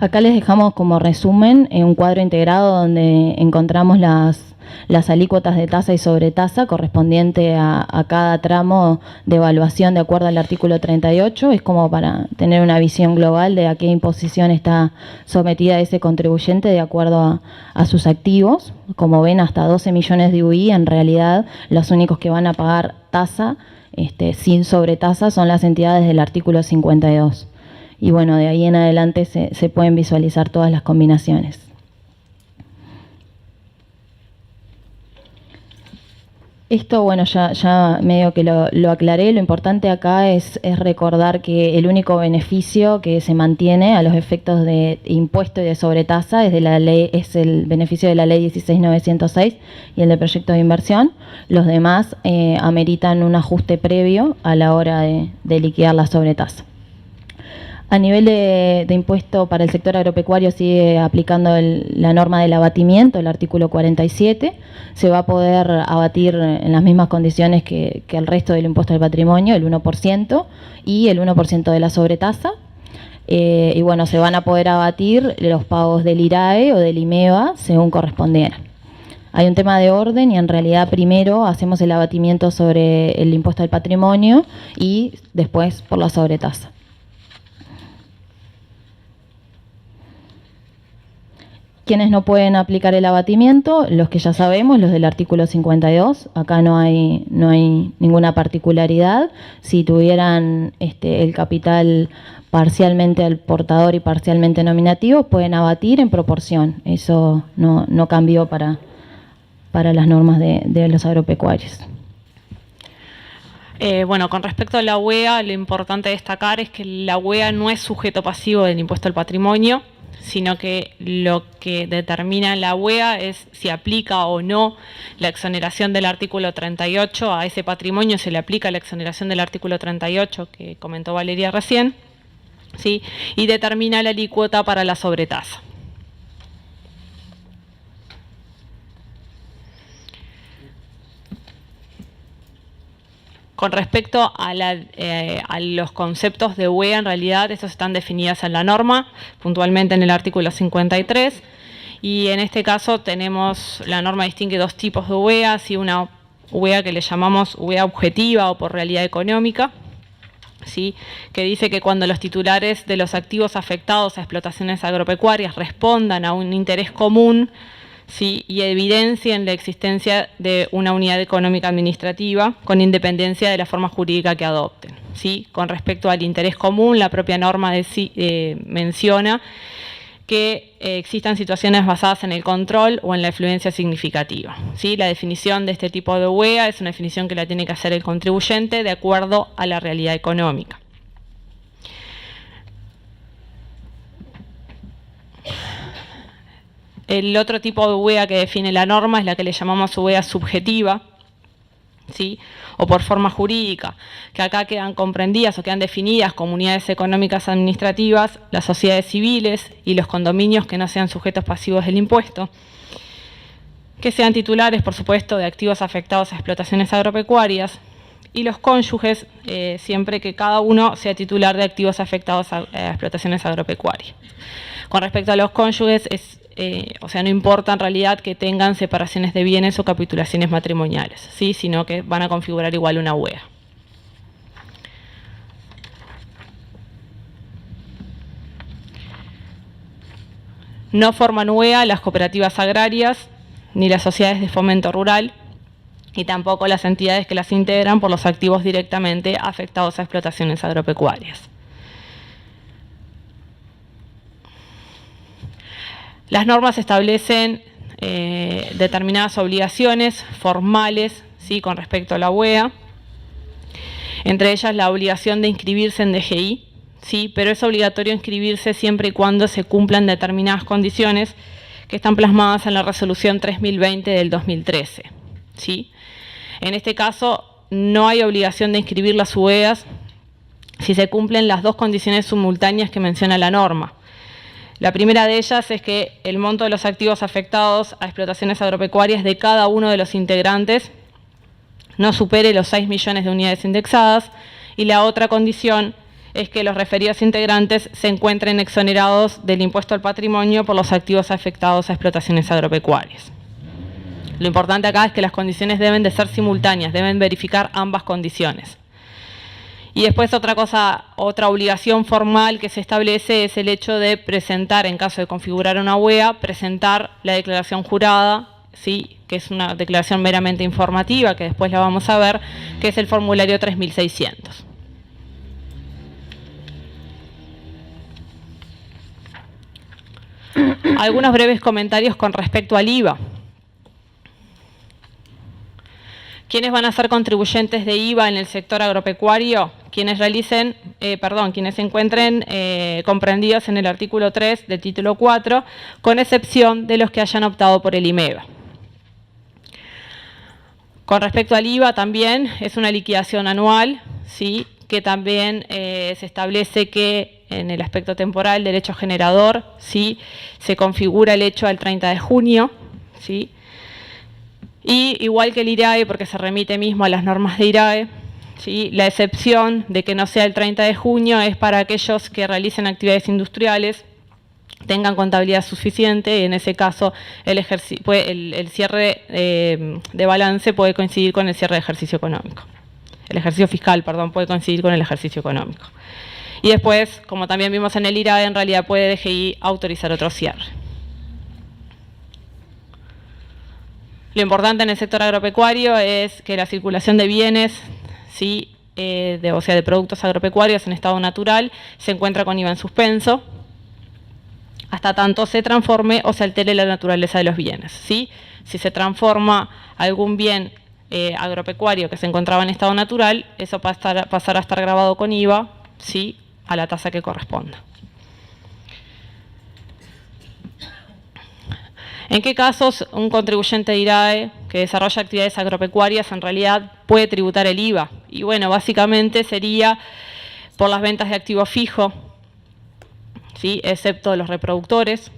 Acá les dejamos como resumen un cuadro integrado donde encontramos las alícuotas de tasa y sobretasa correspondiente a cada tramo de evaluación de acuerdo al artículo 38. Es como para tener una visión global de a qué imposición está sometida ese contribuyente de acuerdo a sus activos. Como ven, hasta 12 millones de UI, en realidad los únicos que van a pagar tasa sin sobretasa son las entidades del artículo 52. Y bueno, de ahí en adelante se pueden visualizar todas las combinaciones. Esto, bueno, ya medio que lo aclaré. Lo importante acá es recordar que el único beneficio que se mantiene a los efectos de impuesto y de sobretasa es el beneficio de la ley 16.906 y el de proyectos de inversión. Los demás ameritan un ajuste previo a la hora de liquidar la sobretasa. A nivel de impuesto para el sector agropecuario sigue aplicando la norma del abatimiento, el artículo 47. Se va a poder abatir en las mismas condiciones que el resto del impuesto al patrimonio, el 1% y el 1% de la sobretasa. Y bueno, se van a poder abatir los pagos del IRAE o del IMEVA según correspondieran. Hay un tema de orden y en realidad primero hacemos el abatimiento sobre el impuesto al patrimonio y después por la sobretasa. Quienes no pueden aplicar el abatimiento, los que ya sabemos, los del artículo 52, acá no hay ninguna particularidad. Si tuvieran el capital parcialmente al portador y parcialmente nominativo, pueden abatir en proporción. Eso no cambió para las normas de los agropecuarios. Bueno, con respecto a la UEA, lo importante destacar es que la UEA no es sujeto pasivo del impuesto al patrimonio, sino que lo que determina la UEA es si aplica o no la exoneración del artículo 38. A ese patrimonio se le aplica la exoneración del artículo 38 que comentó Valeria recién, ¿sí? Y determina la alícuota para la sobretasa. Con respecto a los conceptos de UEA, en realidad estos están definidos en la norma, puntualmente en el artículo 53, y en este caso la norma distingue dos tipos de UEA, ¿sí? Una UEA que le llamamos UEA objetiva o por realidad económica, ¿sí? Que dice que cuando los titulares de los activos afectados a explotaciones agropecuarias respondan a un interés común, ¿sí? Y evidencien la existencia de una unidad económica administrativa con independencia de la forma jurídica que adopten, ¿sí? Con respecto al interés común, la propia norma menciona que existan situaciones basadas en el control o en la influencia significativa, ¿sí? La definición de este tipo de UEA es una definición que la tiene que hacer el contribuyente de acuerdo a la realidad económica. El otro tipo de UEA que define la norma es la que le llamamos UEA subjetiva, ¿sí? O por forma jurídica, que acá quedan comprendidas o quedan definidas como unidades económicas administrativas, las sociedades civiles y los condominios que no sean sujetos pasivos del impuesto, que sean titulares, por supuesto, de activos afectados a explotaciones agropecuarias, y los cónyuges, siempre que cada uno sea titular de activos afectados a explotaciones agropecuarias. Con respecto a los cónyuges, no importa en realidad que tengan separaciones de bienes o capitulaciones matrimoniales, ¿sí? Sino que van a configurar igual una UEA. No forman UEA las cooperativas agrarias ni las sociedades de fomento rural y tampoco las entidades que las integran por los activos directamente afectados a explotaciones agropecuarias. Las normas establecen determinadas obligaciones formales, ¿sí? Con respecto a la UEA, entre ellas la obligación de inscribirse en DGI, ¿sí? Pero es obligatorio inscribirse siempre y cuando se cumplan determinadas condiciones que están plasmadas en la resolución 3020 del 2013, ¿sí? En este caso no hay obligación de inscribir las UEAs si se cumplen las dos condiciones simultáneas que menciona la norma. La primera de ellas es que el monto de los activos afectados a explotaciones agropecuarias de cada uno de los integrantes no supere los 6 millones de unidades indexadas, y la otra condición es que los referidos integrantes se encuentren exonerados del impuesto al patrimonio por los activos afectados a explotaciones agropecuarias. Lo importante acá es que las condiciones deben de ser simultáneas, deben verificar ambas condiciones. Y después otra obligación formal que se establece es el hecho de presentar, en caso de configurar una UEA, presentar la declaración jurada, ¿sí? Que es una declaración meramente informativa, que después la vamos a ver, que es el formulario 3600. Algunos breves comentarios con respecto al IVA. ¿Quiénes van a ser contribuyentes de IVA en el sector agropecuario? Quienes se encuentren comprendidos en el artículo 3 del título 4, con excepción de los que hayan optado por el IMEVA. Con respecto al IVA también es una liquidación anual, ¿sí? Que también se establece que en el aspecto temporal del hecho generador, ¿sí? Se configura el hecho al 30 de junio, ¿sí? Y igual que el IRAE, porque se remite mismo a las normas de IRAE, ¿sí? La excepción de que no sea el 30 de junio es para aquellos que realicen actividades industriales, tengan contabilidad suficiente, y en ese caso el cierre de balance puede coincidir con el cierre de ejercicio económico. El ejercicio fiscal, perdón, puede coincidir con el ejercicio económico. Y después, como también vimos en el IRAE, en realidad puede DGI autorizar otro cierre. Lo importante en el sector agropecuario es que la circulación de bienes, ¿sí? de productos agropecuarios en estado natural, se encuentra con IVA en suspenso, hasta tanto se transforme o se altere la naturaleza de los bienes, ¿sí? Si se transforma algún bien agropecuario que se encontraba en estado natural, eso pasará a estar grabado con IVA, ¿sí? A la tasa que corresponda. ¿En qué casos un contribuyente de IRAE que desarrolla actividades agropecuarias en realidad puede tributar el IVA? Y bueno, básicamente sería por las ventas de activo fijo, ¿sí? Excepto los reproductores,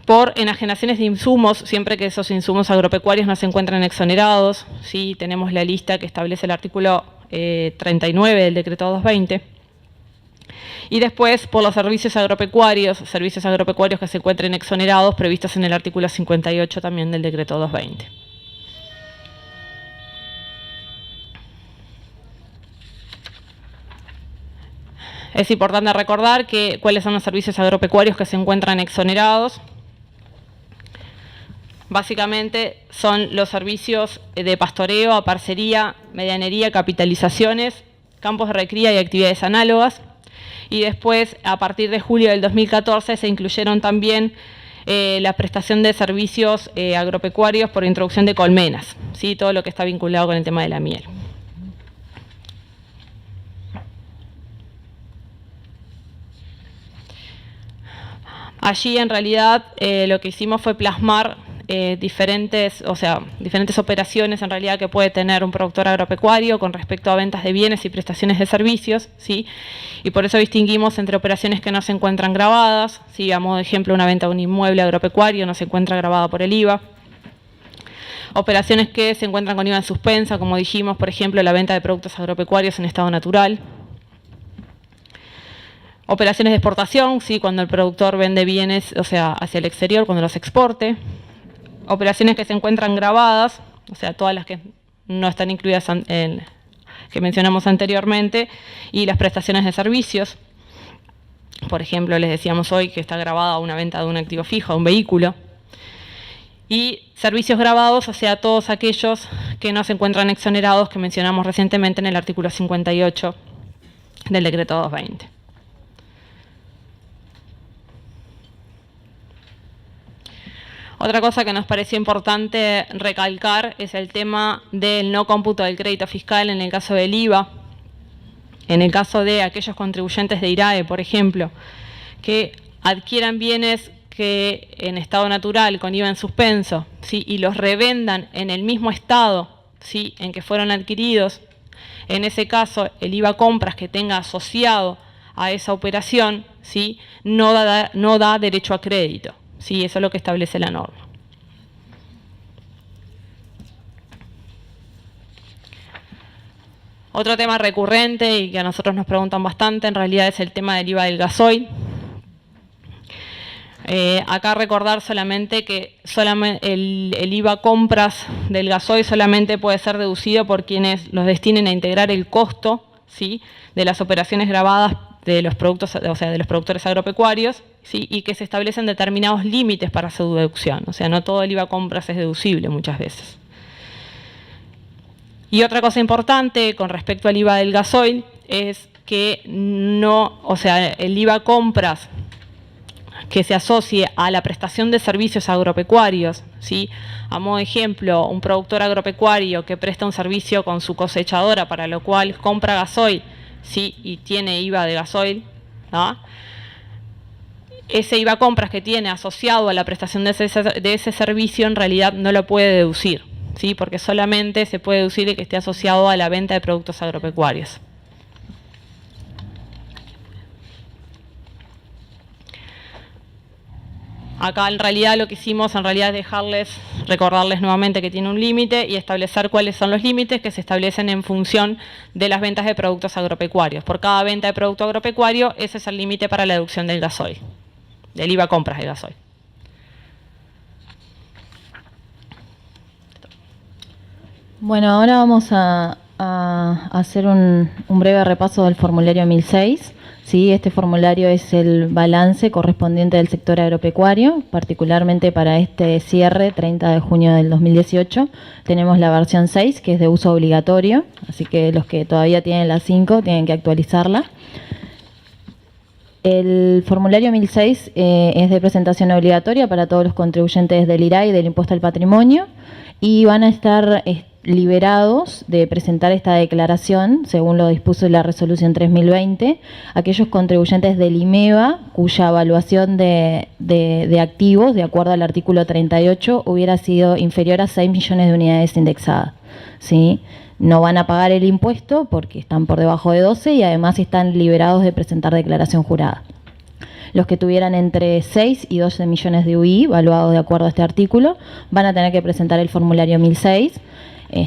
por enajenaciones de insumos, siempre que esos insumos agropecuarios no se encuentran exonerados, ¿sí? Tenemos la lista que establece el artículo 39 del decreto 220. Y después por los servicios agropecuarios que se encuentren exonerados, previstos en el artículo 58 también del decreto 220. Es importante recordar cuáles son los servicios agropecuarios que se encuentran exonerados. Básicamente son los servicios de pastoreo, aparcería, medianería, capitalizaciones, campos de recría y actividades análogas. Y después, a partir de julio del 2014, se incluyeron también la prestación de servicios agropecuarios por introducción de colmenas, ¿sí? Todo lo que está vinculado con el tema de la miel. Allí, en realidad, lo que hicimos fue plasmar diferentes operaciones en realidad que puede tener un productor agropecuario con respecto a ventas de bienes y prestaciones de servicios, ¿sí? Y por eso distinguimos entre operaciones que no se encuentran grabadas, ¿sí? A modo de ejemplo, una venta de un inmueble agropecuario no se encuentra grabada por el IVA. Operaciones que se encuentran con IVA en suspensa, como dijimos, por ejemplo, la venta de productos agropecuarios en estado natural. Operaciones de exportación, ¿sí? Cuando el productor vende bienes, hacia el exterior, cuando los exporte. Operaciones que se encuentran grabadas, todas las que no están incluidas que mencionamos anteriormente, y las prestaciones de servicios. Por ejemplo, les decíamos hoy que está grabada una venta de un activo fijo, un vehículo. Y servicios grabados, todos aquellos que no se encuentran exonerados, que mencionamos recientemente en el artículo 58 del decreto 220. Otra cosa que nos pareció importante recalcar es el tema del no cómputo del crédito fiscal en el caso del IVA. En el caso de aquellos contribuyentes de IRAE, por ejemplo, que adquieran bienes que en estado natural con IVA en suspenso, ¿sí? Y los revendan en el mismo estado, ¿sí? En que fueron adquiridos, en ese caso el IVA compras que tenga asociado a esa operación, ¿sí? no da derecho a crédito. Sí, eso es lo que establece la norma. Otro tema recurrente y que a nosotros nos preguntan bastante, en realidad es el tema del IVA del gasoil. Acá recordar solamente que el IVA compras del gasoil solamente puede ser deducido por quienes los destinen a integrar el costo, ¿sí? De las operaciones grabadas de los productos, de los productores agropecuarios, ¿sí? Y que se establecen determinados límites para su deducción. No todo el IVA compras es deducible muchas veces. Y otra cosa importante con respecto al IVA del gasoil es que el IVA compras que se asocie a la prestación de servicios agropecuarios, ¿sí? A modo de ejemplo, un productor agropecuario que presta un servicio con su cosechadora, para lo cual compra gasoil, ¿sí? Y tiene IVA de gasoil, ¿no? Ese IVA compras que tiene asociado a la prestación de ese servicio en realidad no lo puede deducir, ¿sí? Porque solamente se puede deducir el que esté asociado a la venta de productos agropecuarios. Acá en realidad lo que hicimos es recordarles nuevamente que tiene un límite y establecer cuáles son los límites que se establecen en función de las ventas de productos agropecuarios. Por cada venta de producto agropecuario, ese es el límite para la deducción del gasoil, del IVA compras de gasoil. Bueno, ahora vamos a hacer un breve repaso del formulario 1006. ¿Sí? Este formulario es el balance correspondiente del sector agropecuario, particularmente para este cierre, 30 de junio del 2018. Tenemos la versión 6, que es de uso obligatorio, así que los que todavía tienen la 5 tienen que actualizarla. El formulario 1006 es de presentación obligatoria para todos los contribuyentes del IRAE y del impuesto al patrimonio, y van a estar liberados de presentar esta declaración, según lo dispuso la resolución 3020, aquellos contribuyentes del IMEVA cuya evaluación de activos, de acuerdo al artículo 38, hubiera sido inferior a 6 millones de unidades indexadas, ¿sí? No van a pagar el impuesto porque están por debajo de 12 y además están liberados de presentar declaración jurada. Los que tuvieran entre 6 y 12 millones de UI, evaluados de acuerdo a este artículo, van a tener que presentar el formulario 1006.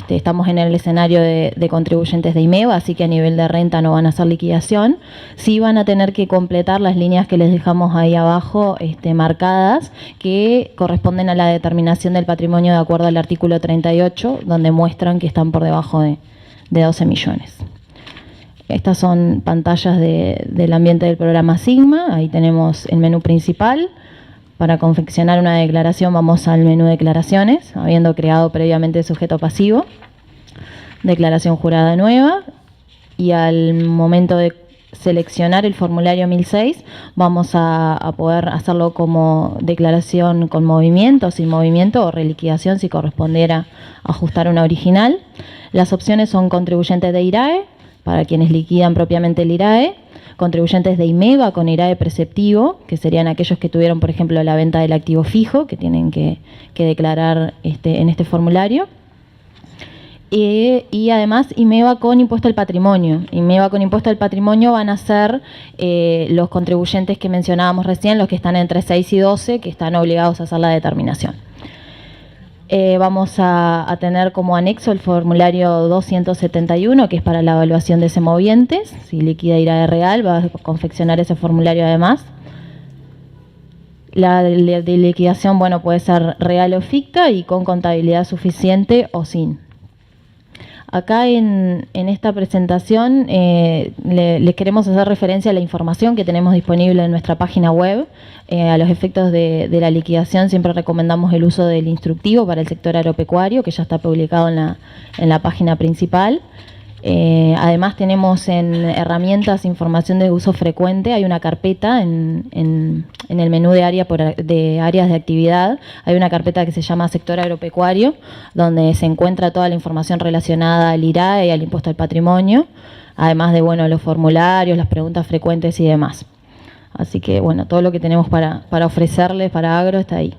Estamos en el escenario de contribuyentes de IMEVA, así que a nivel de renta no van a hacer liquidación. Sí van a tener que completar las líneas que les dejamos ahí abajo marcadas, que corresponden a la determinación del patrimonio de acuerdo al artículo 38, donde muestran que están por debajo de 12 millones. Estas son pantallas del ambiente del programa Sigma. Ahí tenemos el menú principal. Para confeccionar una declaración vamos al menú Declaraciones, habiendo creado previamente el sujeto pasivo. Declaración jurada nueva. Y al momento de seleccionar el formulario 1006 vamos a poder hacerlo como declaración con movimiento, sin movimiento, o reliquidación si correspondiera ajustar una original. Las opciones son contribuyentes de IRAE, para quienes liquidan propiamente el IRAE, contribuyentes de IMEVA con IRAE preceptivo, que serían aquellos que tuvieron, por ejemplo, la venta del activo fijo, que tienen que declarar en este formulario. Y además IMEVA con impuesto al patrimonio. IMEVA con impuesto al patrimonio van a ser los contribuyentes que mencionábamos recién, los que están entre 6 y 12, que están obligados a hacer la determinación. Vamos a tener como anexo el formulario 271, que es para la evaluación de semovientes. Si liquida IRAE real, va a confeccionar ese formulario además. La de liquidación, bueno, puede ser real o ficta y con contabilidad suficiente o sin. Acá en esta presentación les queremos hacer referencia a la información que tenemos disponible en nuestra página web. A los efectos de la liquidación siempre recomendamos el uso del instructivo para el sector agropecuario, que ya está publicado en la página principal. Además tenemos en herramientas información de uso frecuente, hay una carpeta en el menú de áreas de actividad, hay una carpeta que se llama sector agropecuario, donde se encuentra toda la información relacionada al IRAE y al impuesto al patrimonio, además de los formularios, las preguntas frecuentes y demás. Así que todo lo que tenemos para ofrecerles para agro está ahí.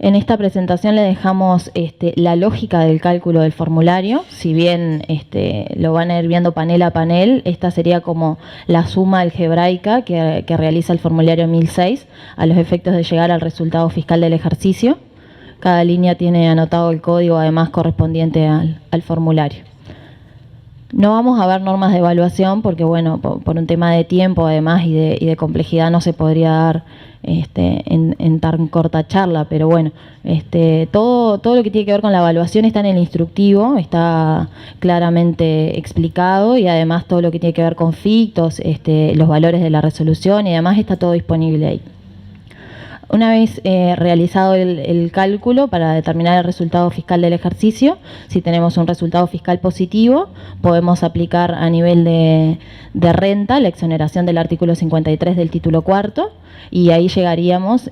En esta presentación le dejamos la lógica del cálculo del formulario. Si bien lo van a ir viendo panel a panel, esta sería como la suma algebraica que realiza el formulario 1006 a los efectos de llegar al resultado fiscal del ejercicio. Cada línea tiene anotado el código además correspondiente al formulario. No vamos a ver normas de evaluación porque, por un tema de tiempo además y de complejidad no se podría dar en tan corta charla, pero todo lo que tiene que ver con la evaluación está en el instructivo, está claramente explicado, y además todo lo que tiene que ver con fictos, los valores de la resolución y demás está todo disponible ahí. Una vez realizado el cálculo para determinar el resultado fiscal del ejercicio, si tenemos un resultado fiscal positivo, podemos aplicar a nivel de renta la exoneración del artículo 53 del título cuarto, y ahí llegaríamos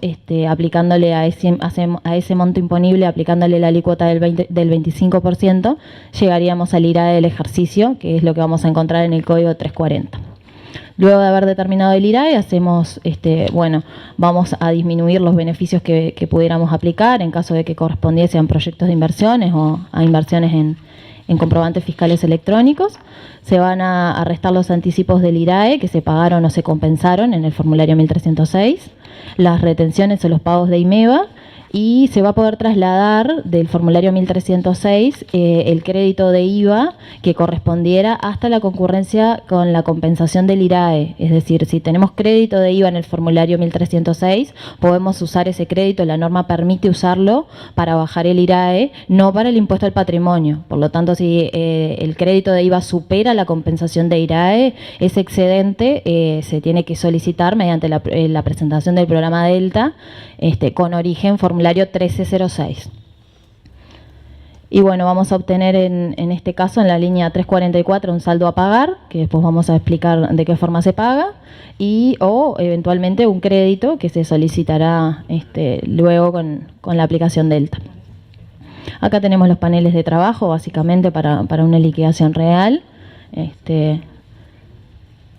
aplicándole a ese monto imponible, aplicándole la alícuota del 25%, llegaríamos al IRAE del ejercicio, que es lo que vamos a encontrar en el Código 340. Luego de haber determinado el IRAE, vamos a disminuir los beneficios que pudiéramos aplicar en caso de que correspondiesen a proyectos de inversiones o a inversiones en comprobantes fiscales electrónicos. Se van a restar los anticipos del IRAE que se pagaron o se compensaron en el formulario 1306, las retenciones o los pagos de IMEVA, y se va a poder trasladar del formulario 1306 el crédito de IVA que correspondiera hasta la concurrencia con la compensación del IRAE. Es decir, si tenemos crédito de IVA en el formulario 1306, podemos usar ese crédito, la norma permite usarlo para bajar el IRAE, no para el impuesto al patrimonio. Por lo tanto, si el crédito de IVA supera la compensación de IRAE, ese excedente se tiene que solicitar mediante la presentación del programa Delta con origen formulario 1306. Y bueno, vamos a obtener en este caso, en la línea 344, un saldo a pagar, que después vamos a explicar de qué forma se paga, o eventualmente un crédito que se solicitará luego con la aplicación Delta. Acá tenemos los paneles de trabajo, básicamente para una liquidación real.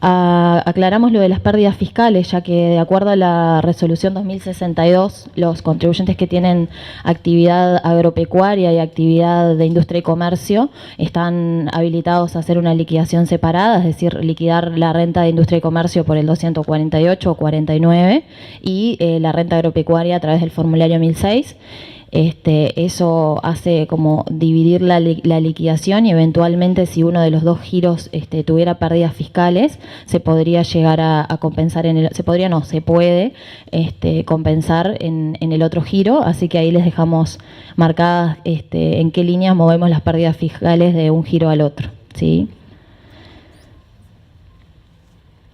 Aclaramos lo de las pérdidas fiscales, ya que de acuerdo a la resolución 2062, los contribuyentes que tienen actividad agropecuaria y actividad de industria y comercio están habilitados a hacer una liquidación separada, es decir, liquidar la renta de industria y comercio por el 248 o 49 y la renta agropecuaria a través del formulario 1006. Eso hace como dividir la liquidación, y eventualmente si uno de los dos giros tuviera pérdidas fiscales, se podría llegar a compensar se puede compensar en el otro giro. Así que ahí les dejamos marcadas en qué líneas movemos las pérdidas fiscales de un giro al otro, ¿sí?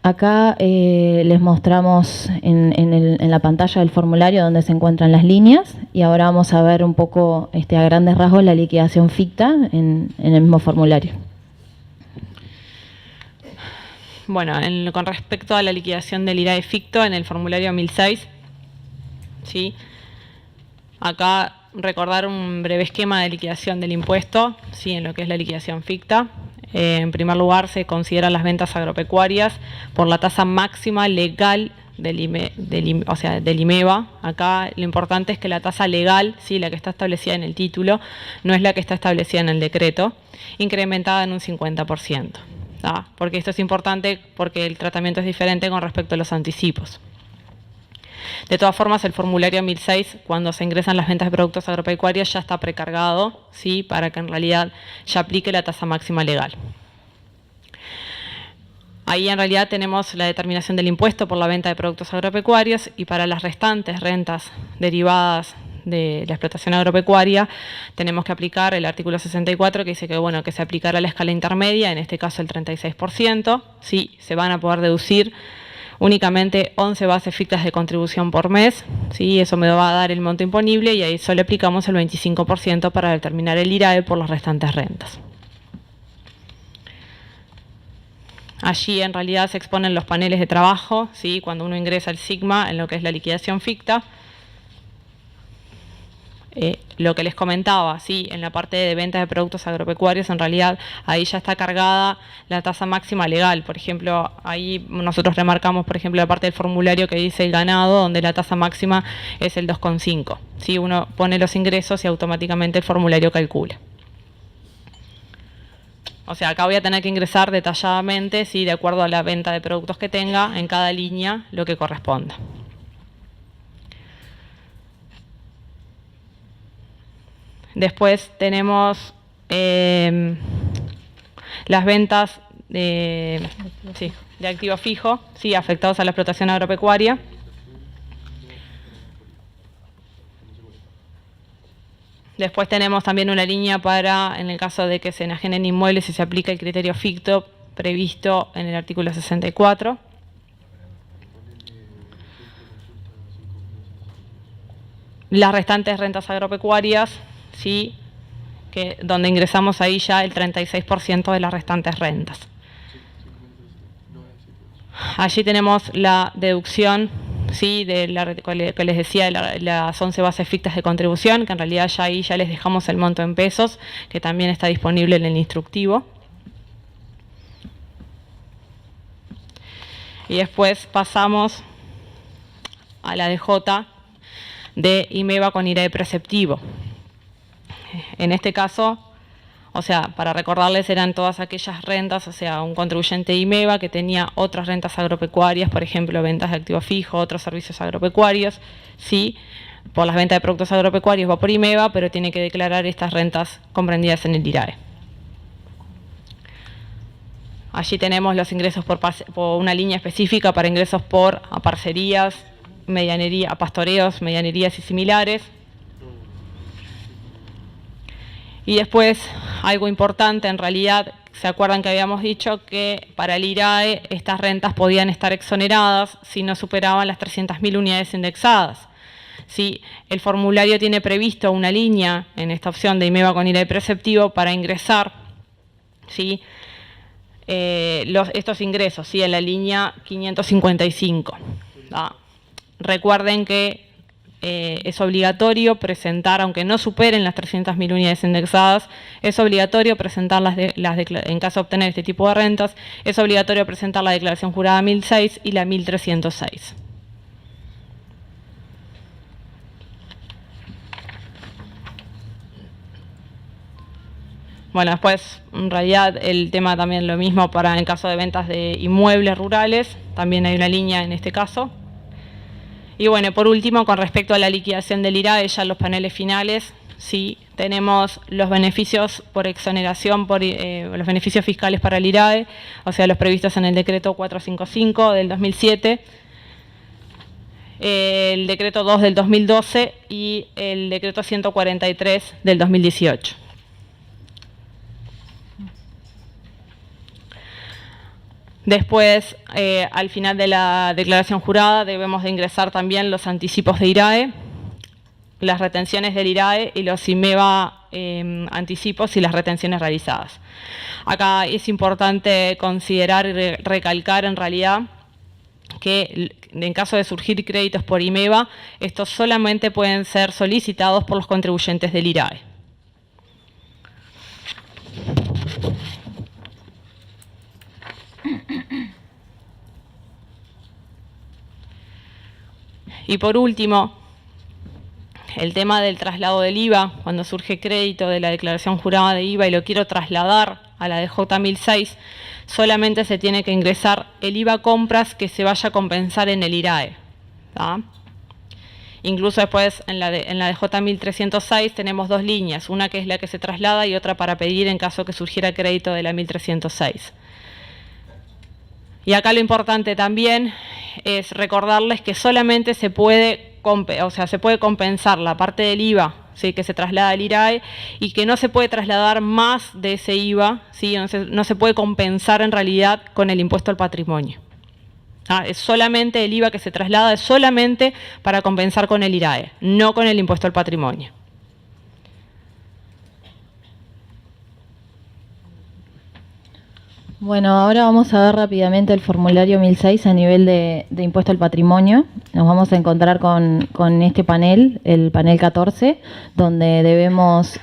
Acá les mostramos en la pantalla del formulario donde se encuentran las líneas, y ahora vamos a ver un poco a grandes rasgos la liquidación ficta en el mismo formulario. Bueno, con respecto a la liquidación del IRAE ficto en el formulario 1006, ¿sí? Acá recordar un breve esquema de liquidación del impuesto, ¿sí? En lo que es la liquidación ficta. En primer lugar, se consideran las ventas agropecuarias por la tasa máxima legal del IMEVA. Acá lo importante es que la tasa legal, ¿sí? La que está establecida en el título, no es la que está establecida en el decreto, incrementada en un 50%. Porque esto es importante porque el tratamiento es diferente con respecto a los anticipos. De todas formas, el formulario 1006, cuando se ingresan las ventas de productos agropecuarios, ya está precargado, ¿sí? Para que en realidad ya aplique la tasa máxima legal. Ahí en realidad tenemos la determinación del impuesto por la venta de productos agropecuarios, y para las restantes rentas derivadas de la explotación agropecuaria tenemos que aplicar el artículo 64, que dice que se aplicará la escala intermedia, en este caso el 36%, ¿sí? Se van a poder deducir únicamente 11 bases fictas de contribución por mes, ¿sí? Eso me va a dar el monto imponible, y ahí solo aplicamos el 25% para determinar el IRAE por las restantes rentas. Allí en realidad se exponen los paneles de trabajo, ¿sí? Cuando uno ingresa al Sigma en lo que es la liquidación ficta. Lo que les comentaba, ¿sí? En la parte de ventas de productos agropecuarios, en realidad ahí ya está cargada la tasa máxima legal. Por ejemplo, ahí nosotros remarcamos, por ejemplo, la parte del formulario que dice el ganado, donde la tasa máxima es el 2,5. ¿Sí? Uno pone los ingresos y automáticamente el formulario calcula. O sea, acá voy a tener que ingresar detalladamente, ¿sí? De acuerdo a la venta de productos que tenga, en cada línea lo que corresponda. Después tenemos las ventas de activo fijo, ¿sí? Afectados a la explotación agropecuaria. Después tenemos también una línea para, en el caso de que se enajenen inmuebles, y se aplica el criterio ficto previsto en el artículo 64. las restantes rentas agropecuarias, ¿sí? Donde ingresamos ahí ya el 36% de las restantes rentas. Allí tenemos la deducción, ¿sí? De que les decía, las 11 bases fictas de contribución, que en realidad ya ahí ya les dejamos el monto en pesos, que también está disponible en el instructivo. Y después pasamos a la DJ de IMEVA con IRAE preceptivo. En este caso, o sea, para recordarles, eran todas aquellas rentas, o sea, un contribuyente IMEVA que tenía otras rentas agropecuarias, por ejemplo, ventas de activo fijo, otros servicios agropecuarios, sí, por las ventas de productos agropecuarios va por IMEVA, pero tiene que declarar estas rentas comprendidas en el IRAE. Allí tenemos los ingresos por una línea específica para ingresos por parcerías, medianería, pastoreos, medianerías y similares. Y después, algo importante, en realidad, ¿se acuerdan que habíamos dicho que para el IRAE estas rentas podían estar exoneradas si no superaban las 300.000 unidades indexadas? Sí, el formulario tiene previsto una línea en esta opción de IMEVA con IRAE preceptivo para ingresar, ¿sí? Estos ingresos, ¿sí? En la línea 555. Recuerden que es obligatorio presentar, aunque no superen las 300.000 unidades indexadas, es obligatorio presentar en caso de obtener este tipo de rentas, es obligatorio presentar la declaración jurada 1006 y la 1306. Bueno, después, en realidad, el tema también lo mismo para en caso de ventas de inmuebles rurales, también hay una línea en este caso. Y bueno, por último, con respecto a la liquidación del IRAE, ya en los paneles finales, sí, tenemos los beneficios por exoneración, los beneficios fiscales para el IRAE, o sea, los previstos en el decreto 455 del 2007, el decreto 2 del 2012 y el decreto 143 del 2018. Después, al final de la declaración jurada, debemos de ingresar también los anticipos de IRAE, las retenciones del IRAE y los IMEVA anticipos y las retenciones realizadas. Acá es importante considerar y recalcar en realidad que en caso de surgir créditos por IMEVA, estos solamente pueden ser solicitados por los contribuyentes del IRAE. Y por último, el tema del traslado del IVA, cuando surge crédito de la declaración jurada de IVA y lo quiero trasladar a la DJ 1006, solamente se tiene que ingresar el IVA compras que se vaya a compensar en el IRAE. ¿Tá? Incluso después en la DJ 1306 tenemos dos líneas, una que es la que se traslada y otra para pedir en caso que surgiera crédito de la 1306. Y acá lo importante también es recordarles que solamente se puede compensar la parte del IVA, ¿sí? Que se traslada al IRAE y que no se puede trasladar más de ese IVA, ¿sí? No se puede compensar en realidad con el impuesto al patrimonio. Es solamente el IVA que se traslada, es solamente para compensar con el IRAE, no con el impuesto al patrimonio. Bueno, ahora vamos a ver rápidamente el formulario 1006 a nivel de impuesto al patrimonio. Nos vamos a encontrar con este panel, el panel 14, donde debemos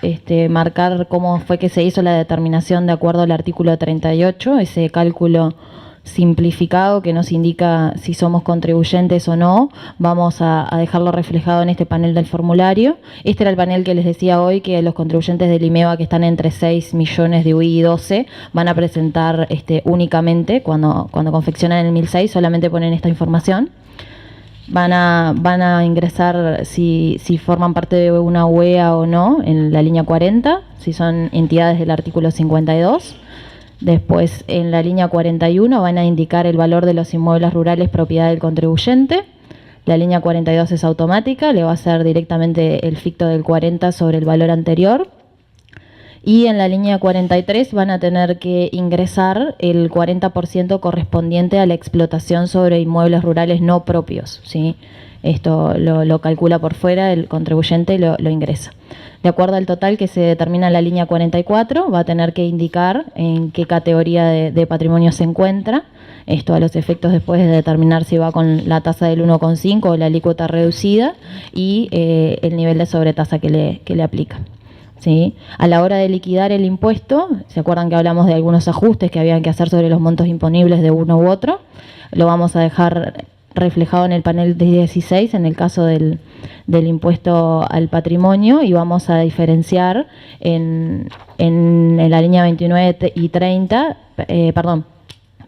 marcar cómo fue que se hizo la determinación de acuerdo al artículo 38, ese cálculo simplificado que nos indica si somos contribuyentes o no. Vamos a dejarlo reflejado en este panel del formulario. Este era el panel que les decía hoy, que los contribuyentes del IMEVA que están entre 6 millones de UI y 12 van a presentar únicamente, cuando confeccionan el 1006, solamente ponen esta información. Van a ingresar si forman parte de una UEA o no en la línea 40, si son entidades del artículo 52. Después, en la línea 41 van a indicar el valor de los inmuebles rurales propiedad del contribuyente. La línea 42 es automática, le va a hacer directamente el ficto del 40 sobre el valor anterior. Y en la línea 43 van a tener que ingresar el 40% correspondiente a la explotación sobre inmuebles rurales no propios, ¿sí? Esto lo calcula por fuera el contribuyente y lo ingresa. De acuerdo al total que se determina en la línea 44, va a tener que indicar en qué categoría de patrimonio se encuentra. Esto a los efectos después de determinar si va con la tasa del 1,5 o la alícuota reducida y el nivel de sobretasa que le aplica. ¿Sí? A la hora de liquidar el impuesto, ¿se acuerdan que hablamos de algunos ajustes que habían que hacer sobre los montos imponibles de uno u otro? Lo vamos a dejar reflejado en el panel de 16 en el caso del impuesto al patrimonio y vamos a diferenciar en la línea 29 y 30,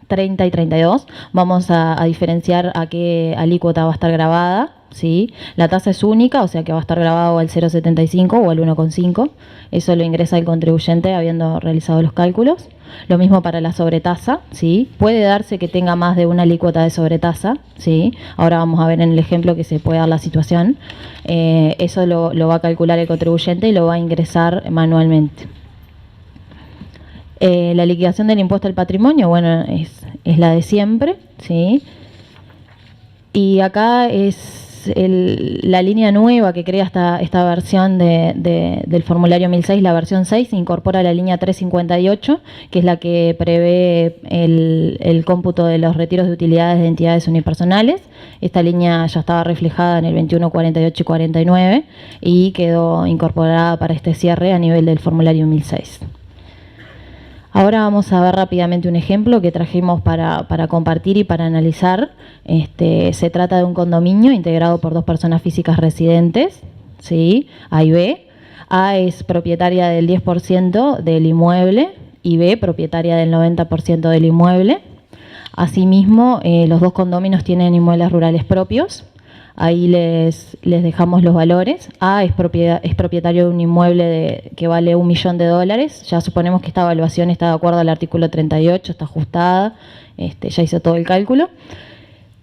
30 y 32, vamos a diferenciar a qué alícuota va a estar grabada. ¿Sí? La tasa es única, o sea que va a estar grabado al 0,75 o al 1,5. Eso lo ingresa el contribuyente habiendo realizado los cálculos. Lo mismo para la sobretasa, ¿sí? Puede darse que tenga más de una alícuota de sobretasa, ¿sí? Ahora vamos a ver en el ejemplo que se puede dar la situación. Eso lo va a calcular el contribuyente y lo va a ingresar manualmente. La liquidación del impuesto al patrimonio, bueno, es la de siempre, ¿sí? Y acá es la línea nueva que crea esta versión del formulario 1006, la versión 6, incorpora la línea 358, que es la que prevé el cómputo de los retiros de utilidades de entidades unipersonales. Esta línea ya estaba reflejada en el 21, 48 y 49 y quedó incorporada para este cierre a nivel del formulario 1006. Ahora vamos a ver rápidamente un ejemplo que trajimos para compartir y para analizar. Se trata de un condominio integrado por dos personas físicas residentes, ¿sí? A y B. A es propietaria del 10% del inmueble y B propietaria del 90% del inmueble. Asimismo, los dos condóminos tienen inmuebles rurales propios. Ahí les dejamos los valores. A es propietario de un inmueble que vale $1 millón. Ya suponemos que esta evaluación está de acuerdo al artículo 38, está ajustada, ya hizo todo el cálculo.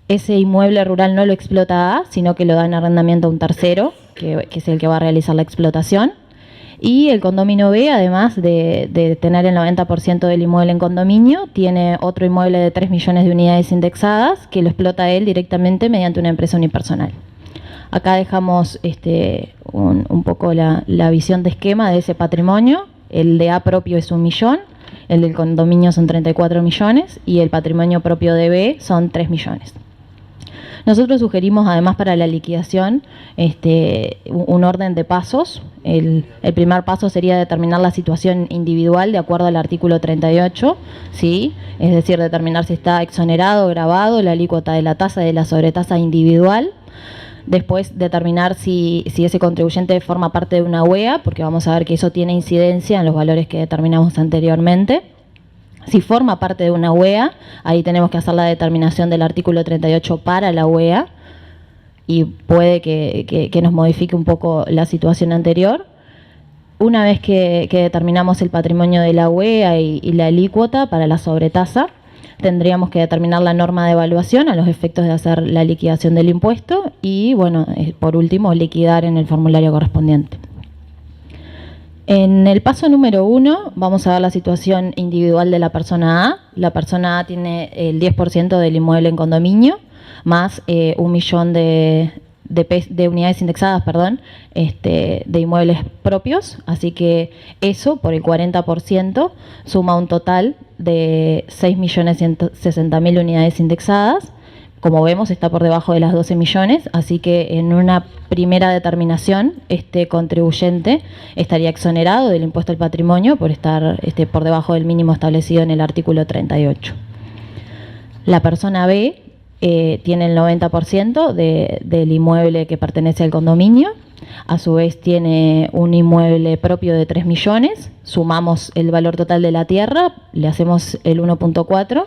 Ese inmueble rural no lo explota A, sino que lo da en arrendamiento a un tercero, que es el que va a realizar la explotación. Y el condominio B, además de tener el 90% del inmueble en condominio, tiene otro inmueble de 3 millones de unidades indexadas que lo explota él directamente mediante una empresa unipersonal. Acá dejamos un poco la visión de esquema de ese patrimonio. El de A propio es 1 millón, el del condominio son 34 millones y el patrimonio propio de B son 3 millones. Nosotros sugerimos, además, para la liquidación, un orden de pasos. El primer paso sería determinar la situación individual de acuerdo al artículo 38, ¿sí? Es decir, determinar si está exonerado, gravado, la alícuota de la tasa y de la sobretasa individual. Después determinar si ese contribuyente forma parte de una UEA, porque vamos a ver que eso tiene incidencia en los valores que determinamos anteriormente. Si forma parte de una UEA, ahí tenemos que hacer la determinación del artículo 38 para la UEA y puede que nos modifique un poco la situación anterior. Una vez que determinamos el patrimonio de la UEA y la alícuota para la sobretasa, tendríamos que determinar la norma de evaluación a los efectos de hacer la liquidación del impuesto y, bueno, por último, liquidar en el formulario correspondiente. En el paso número 1 vamos a ver la situación individual de la persona A. La persona A tiene el 10% del inmueble en condominio, más 1 millón de unidades indexadas, de inmuebles propios. Así que eso, por el 40%, suma un total de 6.160.000 unidades indexadas. Como vemos, está por debajo de las 12 millones, así que en una primera determinación, este contribuyente estaría exonerado del impuesto al patrimonio por estar por debajo del mínimo establecido en el artículo 38. La persona B tiene el 90% del inmueble que pertenece al condominio, a su vez tiene un inmueble propio de 3 millones, sumamos el valor total de la tierra, le hacemos el 1,4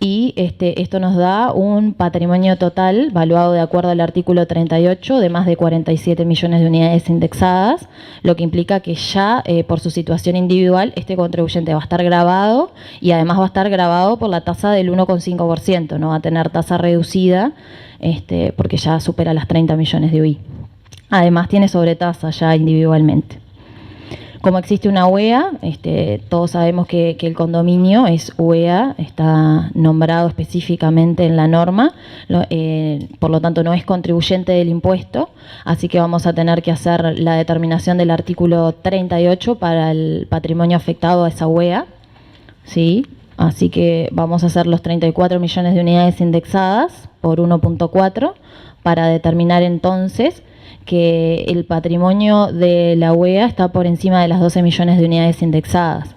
y esto nos da un patrimonio total valuado de acuerdo al artículo 38 de más de 47 millones de unidades indexadas, lo que implica que ya por su situación individual este contribuyente va a estar gravado y además va a estar gravado por la tasa del 1,5%, no va a tener tasa reducida porque ya supera las 30 millones de UI. Además tiene sobretasa ya individualmente. Como existe una UEA, todos sabemos que el condominio es UEA, está nombrado específicamente en la norma, por lo tanto no es contribuyente del impuesto, así que vamos a tener que hacer la determinación del artículo 38 para el patrimonio afectado a esa UEA, ¿sí? Así que vamos a hacer los 34 millones de unidades indexadas por 1.4 para determinar entonces que el patrimonio de la UEA está por encima de las 12 millones de unidades indexadas.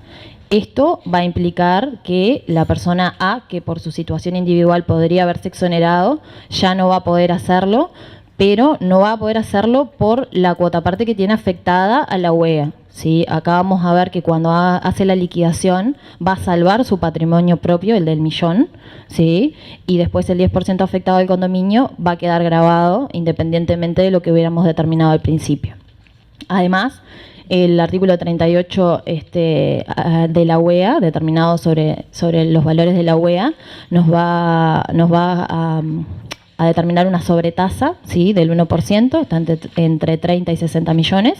Esto va a implicar que la persona A, que por su situación individual podría haberse exonerado, ya no va a poder hacerlo, pero no va a poder hacerlo por la cuota parte que tiene afectada a la UEA. ¿Sí? Acá vamos a ver que cuando hace la liquidación va a salvar su patrimonio propio, el del millón, ¿sí? Y después el 10% afectado del condominio va a quedar grabado independientemente de lo que hubiéramos determinado al principio. Además, el artículo 38 de la UEA, determinado sobre los valores de la UEA, nos va a determinar una sobretasa, ¿sí?, del 1%, está entre 30 y 60 millones,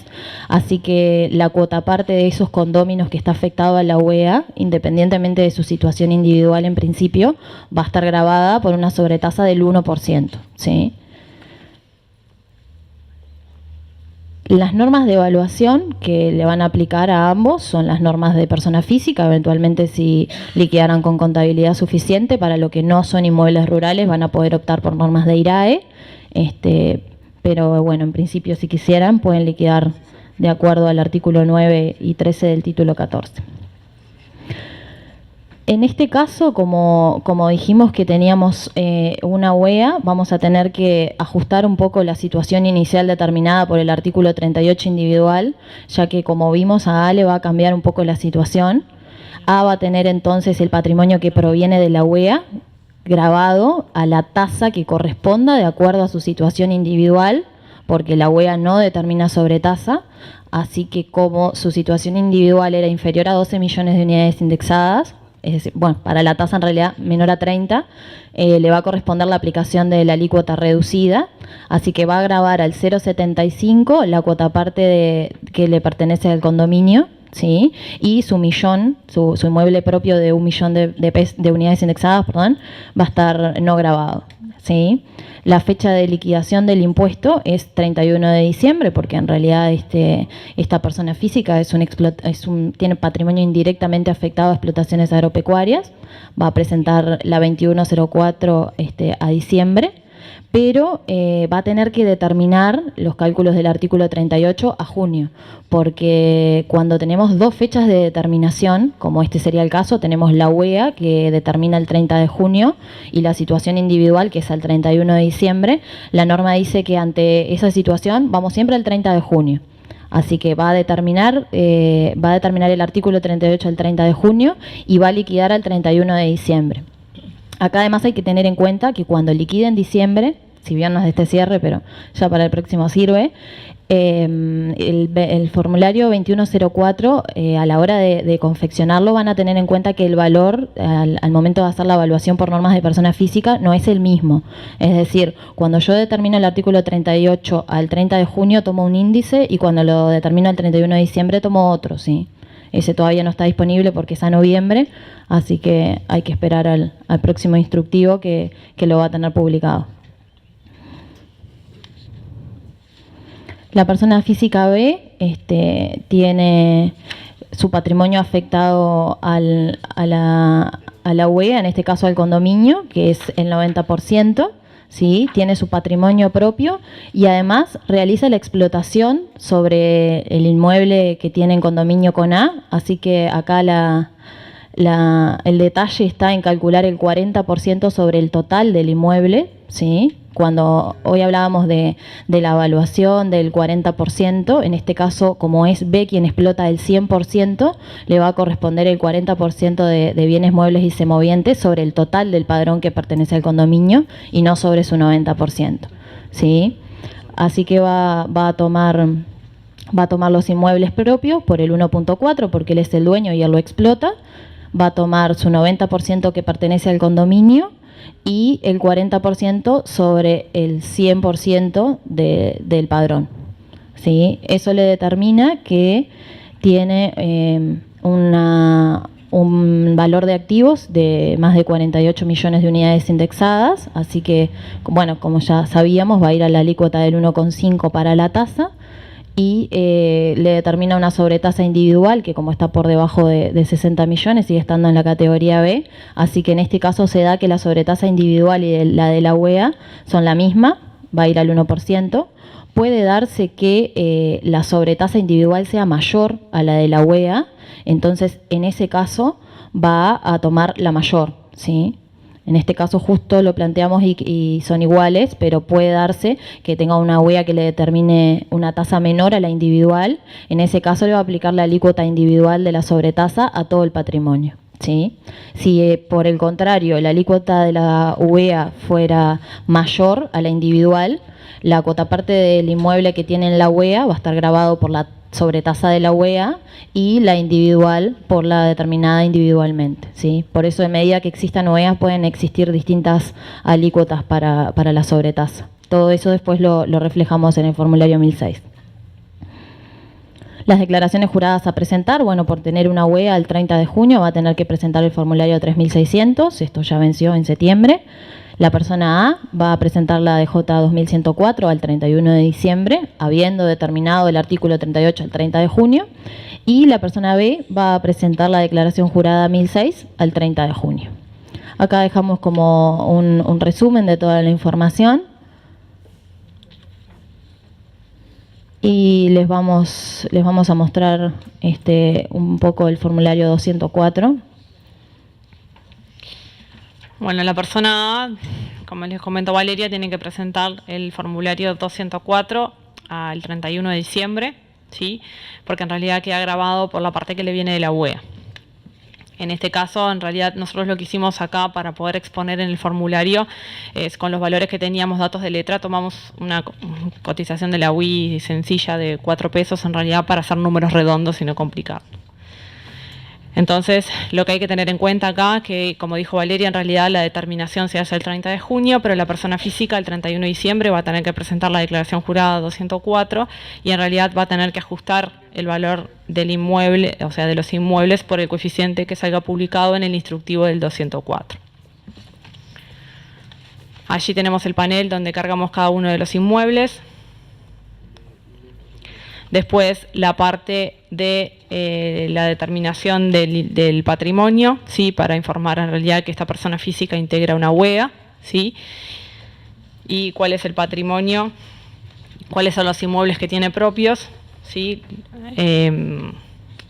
así que la cuota parte de esos condóminos que está afectado a la UEA, independientemente de su situación individual en principio, va a estar grabada por una sobretasa del 1%, ¿sí? Las normas de evaluación que le van a aplicar a ambos son las normas de persona física, eventualmente si liquidaran con contabilidad suficiente, para lo que no son inmuebles rurales van a poder optar por normas de IRAE, pero bueno, en principio si quisieran pueden liquidar de acuerdo al artículo 9 y 13 del título 14. En este caso, como dijimos que teníamos una UEA, vamos a tener que ajustar un poco la situación inicial determinada por el artículo 38 individual, ya que como vimos a A le va a cambiar un poco la situación. A va a tener entonces el patrimonio que proviene de la UEA grabado a la tasa que corresponda de acuerdo a su situación individual, porque la UEA no determina sobretasa, así que como su situación individual era inferior a 12 millones de unidades indexadas, es decir, bueno, para la tasa en realidad menor a 30, le va a corresponder la aplicación de la alícuota reducida, así que va a gravar al 0,75 la cuota parte que le pertenece al condominio, ¿sí? Y su millón, su inmueble propio de 1 millón de unidades indexadas, perdón, va a estar no grabado, ¿sí? La fecha de liquidación del impuesto es 31 de diciembre, porque en realidad esta persona física tiene patrimonio indirectamente afectado a explotaciones agropecuarias. Va a presentar la 2104 a diciembre, pero va a tener que determinar los cálculos del artículo 38 a junio, porque cuando tenemos dos fechas de determinación, como este sería el caso, tenemos la UEA que determina el 30 de junio y la situación individual que es al 31 de diciembre, la norma dice que ante esa situación vamos siempre al 30 de junio. Así que va a determinar el artículo 38 al 30 de junio y va a liquidar al 31 de diciembre. Acá además hay que tener en cuenta que cuando liquide en diciembre, si bien no es de este cierre, pero ya para el próximo sirve, el formulario 2104, a la hora de confeccionarlo, van a tener en cuenta que el valor, al momento de hacer la evaluación por normas de persona física, no es el mismo. Es decir, cuando yo determino el artículo 38 al 30 de junio, tomo un índice, y cuando lo determino al 31 de diciembre, tomo otro, ¿sí? Ese todavía no está disponible porque es a noviembre, así que hay que esperar al próximo instructivo que lo va a tener publicado. La persona física B tiene su patrimonio afectado a la UEA, en este caso al condominio, que es el 90%, ¿sí? Tiene su patrimonio propio y además realiza la explotación sobre el inmueble que tiene en condominio con A, así que acá el detalle está en calcular el 40% sobre el total del inmueble, ¿sí? Cuando hoy hablábamos de la evaluación del 40%, en este caso, como es B quien explota el 100%, le va a corresponder el 40% de bienes muebles y semovientes sobre el total del padrón que pertenece al condominio y no sobre su 90%, ¿sí? Así que va a tomar los inmuebles propios por el 1.4, porque él es el dueño y él lo explota. Va a tomar su 90% que pertenece al condominio y el 40% sobre el 100% del padrón, ¿sí? Eso le determina que tiene un valor de activos de más de 48 millones de unidades indexadas, así que, bueno, como ya sabíamos, va a ir a la alícuota del 1,5 para la tasa, y le determina una sobretasa individual que, como está por debajo de 60 millones, sigue estando en la categoría B, así que en este caso se da que la sobretasa individual y la de la UEA son la misma, va a ir al 1%. Puede darse que la sobretasa individual sea mayor a la de la UEA, entonces en ese caso va a tomar la mayor, ¿sí? En este caso justo lo planteamos y son iguales, pero puede darse que tenga una UEA que le determine una tasa menor a la individual. En ese caso le va a aplicar la alícuota individual de la sobretasa a todo el patrimonio, ¿sí? Si por el contrario la alícuota de la UEA fuera mayor a la individual, la cuotaparte del inmueble que tiene en la UEA va a estar grabado por la sobretasa de la UEA y la individual por la determinada individualmente, ¿sí? Por eso, a medida que existan OEAs, pueden existir distintas alícuotas para la sobretasa. Todo eso después lo reflejamos en el formulario 1006. Las declaraciones juradas a presentar, bueno, por tener una UEA el 30 de junio va a tener que presentar el formulario 3600, esto ya venció en septiembre. La persona A va a presentar la DJ 2104 al 31 de diciembre, habiendo determinado el artículo 38 al 30 de junio, y la persona B va a presentar la declaración jurada 1006 al 30 de junio. Acá dejamos como un resumen de toda la información. Y les vamos a mostrar un poco el formulario 204. Bueno, la persona A, como les comentó Valeria, tiene que presentar el formulario 204 al 31 de diciembre, ¿sí? Porque en realidad queda grabado por la parte que le viene de la UEA. En este caso, en realidad, nosotros lo que hicimos acá para poder exponer en el formulario es con los valores que teníamos datos de letra, tomamos una cotización de la UI sencilla de 4 pesos en realidad para hacer números redondos y no complicar. Entonces, lo que hay que tener en cuenta acá, que como dijo Valeria, en realidad la determinación se hace el 30 de junio, pero la persona física el 31 de diciembre va a tener que presentar la declaración jurada 204 y en realidad va a tener que ajustar el valor del inmueble, o sea, de los inmuebles por el coeficiente que salga publicado en el instructivo del 204. Allí tenemos el panel donde cargamos cada uno de los inmuebles. Después la parte de la determinación del patrimonio, ¿sí? Para informar en realidad que esta persona física integra una UEA, ¿sí? Y cuál es el patrimonio, cuáles son los inmuebles que tiene propios, ¿sí?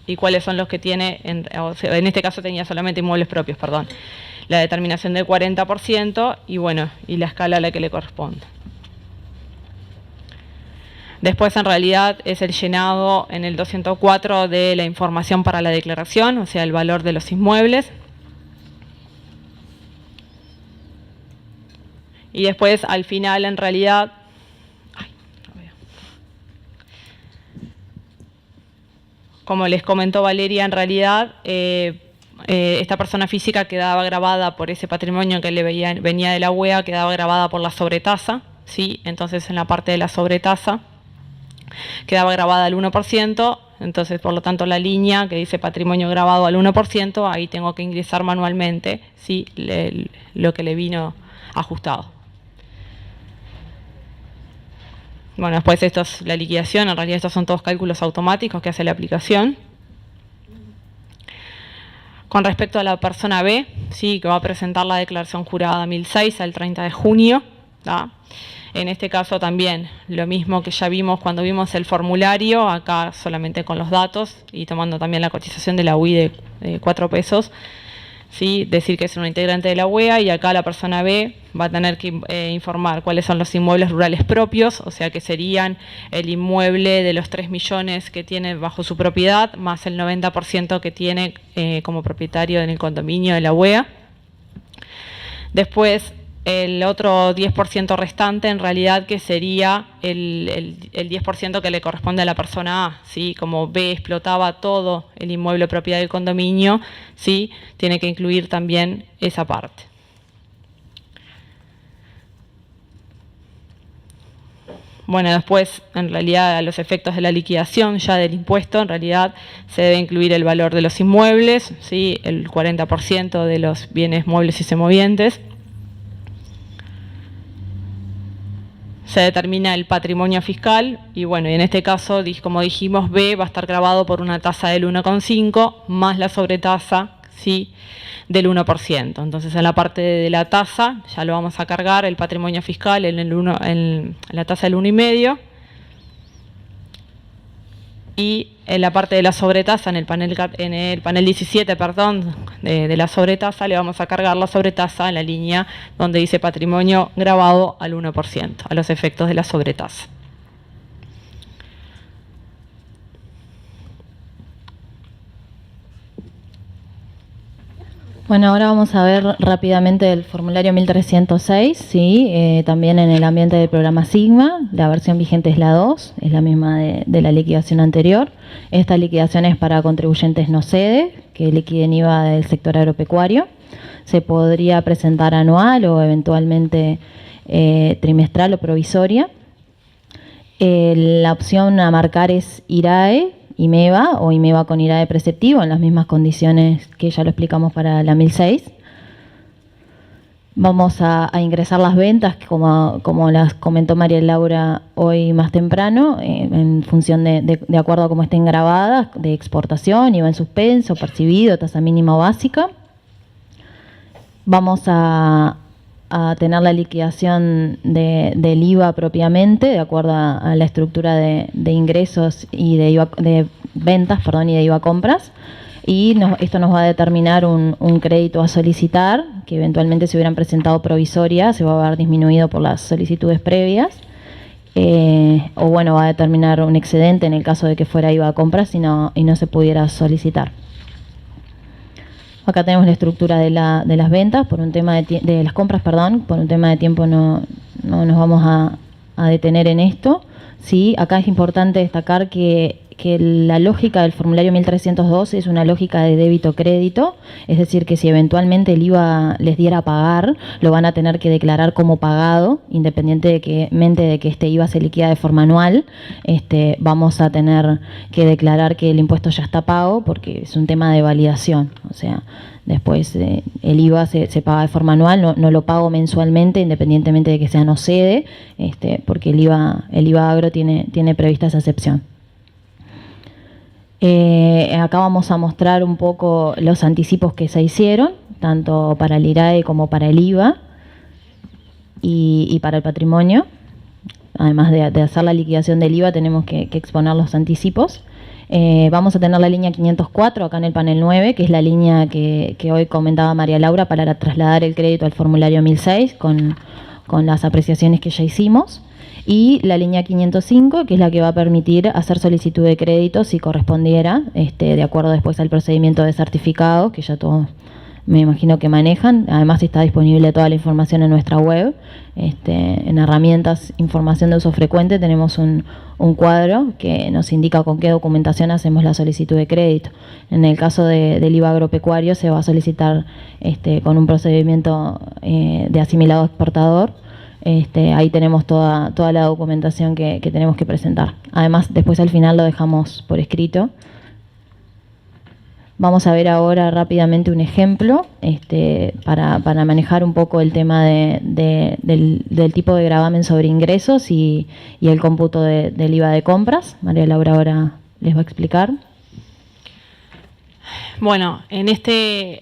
Y cuáles son los que tiene, en este caso tenía solamente inmuebles propios, perdón. La determinación del 40% y bueno, y la escala a la que le corresponde. Después, en realidad, es el llenado en el 204 de la información para la declaración, o sea, el valor de los inmuebles. Y después, al final, en realidad... Como les comentó Valeria, en realidad, esta persona física quedaba grabada por ese patrimonio que le venía de la UEA, quedaba grabada por la sobretasa, ¿sí? Entonces, en la parte de la sobretasa quedaba grabada al 1%, entonces por lo tanto la línea que dice patrimonio grabado al 1%, ahí tengo que ingresar manualmente, ¿sí? Lo que le vino ajustado. Bueno, después esto es la liquidación, en realidad estos son todos cálculos automáticos que hace la aplicación. Con respecto a la persona B, ¿sí? Que va a presentar la declaración jurada 1006 al 30 de junio, ¿tá? En este caso también, lo mismo que ya vimos cuando vimos el formulario, acá solamente con los datos y tomando también la cotización de la UI de 4 pesos, ¿sí? Decir que es una integrante de la UEA y acá la persona B va a tener que informar cuáles son los inmuebles rurales propios, o sea que serían el inmueble de los 3 millones que tiene bajo su propiedad, más el 90% que tiene como propietario en el condominio de la UEA. Después, el otro 10% restante, en realidad, que sería el 10% que le corresponde a la persona A, ¿sí? Como B explotaba todo el inmueble propiedad del condominio, ¿sí? Tiene que incluir también esa parte. Bueno, después, en realidad, a los efectos de la liquidación ya del impuesto, en realidad se debe incluir el valor de los inmuebles, ¿sí? El 40% de los bienes muebles y semovientes. Se determina el patrimonio fiscal y bueno, en este caso, como dijimos, B va a estar grabado por una tasa del 1,5 más la sobretasa, ¿sí?, del 1%. Entonces, en la parte de la tasa ya lo vamos a cargar el patrimonio fiscal en la tasa del 1,5, y en la parte de la sobretasa, en el panel 17, perdón, de la sobretasa, le vamos a cargar la sobretasa en la línea donde dice patrimonio grabado al 1%, a los efectos de la sobretasa. Bueno, ahora vamos a ver rápidamente el formulario 1306, ¿sí? También en el ambiente del programa Sigma. La versión vigente es la 2, es la misma de la liquidación anterior. Esta liquidación es para contribuyentes no sede, que liquiden IVA del sector agropecuario. Se podría presentar anual o eventualmente trimestral o provisoria. La opción a marcar es IRAE, IMEVA o IMEVA con IRAE preceptivo, en las mismas condiciones que ya lo explicamos para la 1006. Vamos a ingresar las ventas, como las comentó María Laura hoy más temprano, en función de acuerdo a cómo estén grabadas, de exportación, IVA en suspenso, percibido, tasa mínima o básica. Vamos a tener la liquidación del IVA propiamente, de acuerdo a la estructura de ingresos y de ventas, y de IVA compras. Y esto nos va a determinar un crédito a solicitar, que eventualmente si hubieran presentado provisoria se va a ver disminuido por las solicitudes previas. O bueno, va a determinar un excedente en el caso de que fuera IVA compras y no se pudiera solicitar. Acá tenemos la estructura de las ventas, por un tema de las compras, por un tema de tiempo no nos vamos a detener en esto. Sí, acá es importante destacar que la lógica del formulario 1302 es una lógica de débito-crédito, es decir, que si eventualmente el IVA les diera a pagar, lo van a tener que declarar como pagado, independientemente de que este IVA se liquida de forma anual. Vamos a tener que declarar que el impuesto ya está pago porque es un tema de validación, o sea, después el IVA se paga de forma anual, no lo pago mensualmente, independientemente de que sea no sede, porque el IVA agro tiene prevista esa excepción. Acá vamos a mostrar un poco los anticipos que se hicieron, tanto para el IRAE como para el IVA y para el patrimonio. Además de hacer la liquidación del IVA, tenemos que exponer los anticipos. Vamos a tener la línea 504 acá en el panel 9, que es la línea que hoy comentaba María Laura para trasladar el crédito al formulario 1006 con las apreciaciones que ya hicimos. Y la línea 505, que es la que va a permitir hacer solicitud de crédito si correspondiera, de acuerdo después al procedimiento de certificado, que ya todos me imagino que manejan. Además está disponible toda la información en nuestra web. En herramientas, información de uso frecuente, tenemos un cuadro que nos indica con qué documentación hacemos la solicitud de crédito. En el caso del IVA agropecuario se va a solicitar con un procedimiento de asimilado exportador. Ahí tenemos toda la documentación que tenemos que presentar. Además, después al final lo dejamos por escrito. Vamos a ver ahora rápidamente un ejemplo para manejar un poco el tema del tipo de gravamen sobre ingresos y el cómputo del IVA de compras. María Laura ahora les va a explicar. Bueno, en este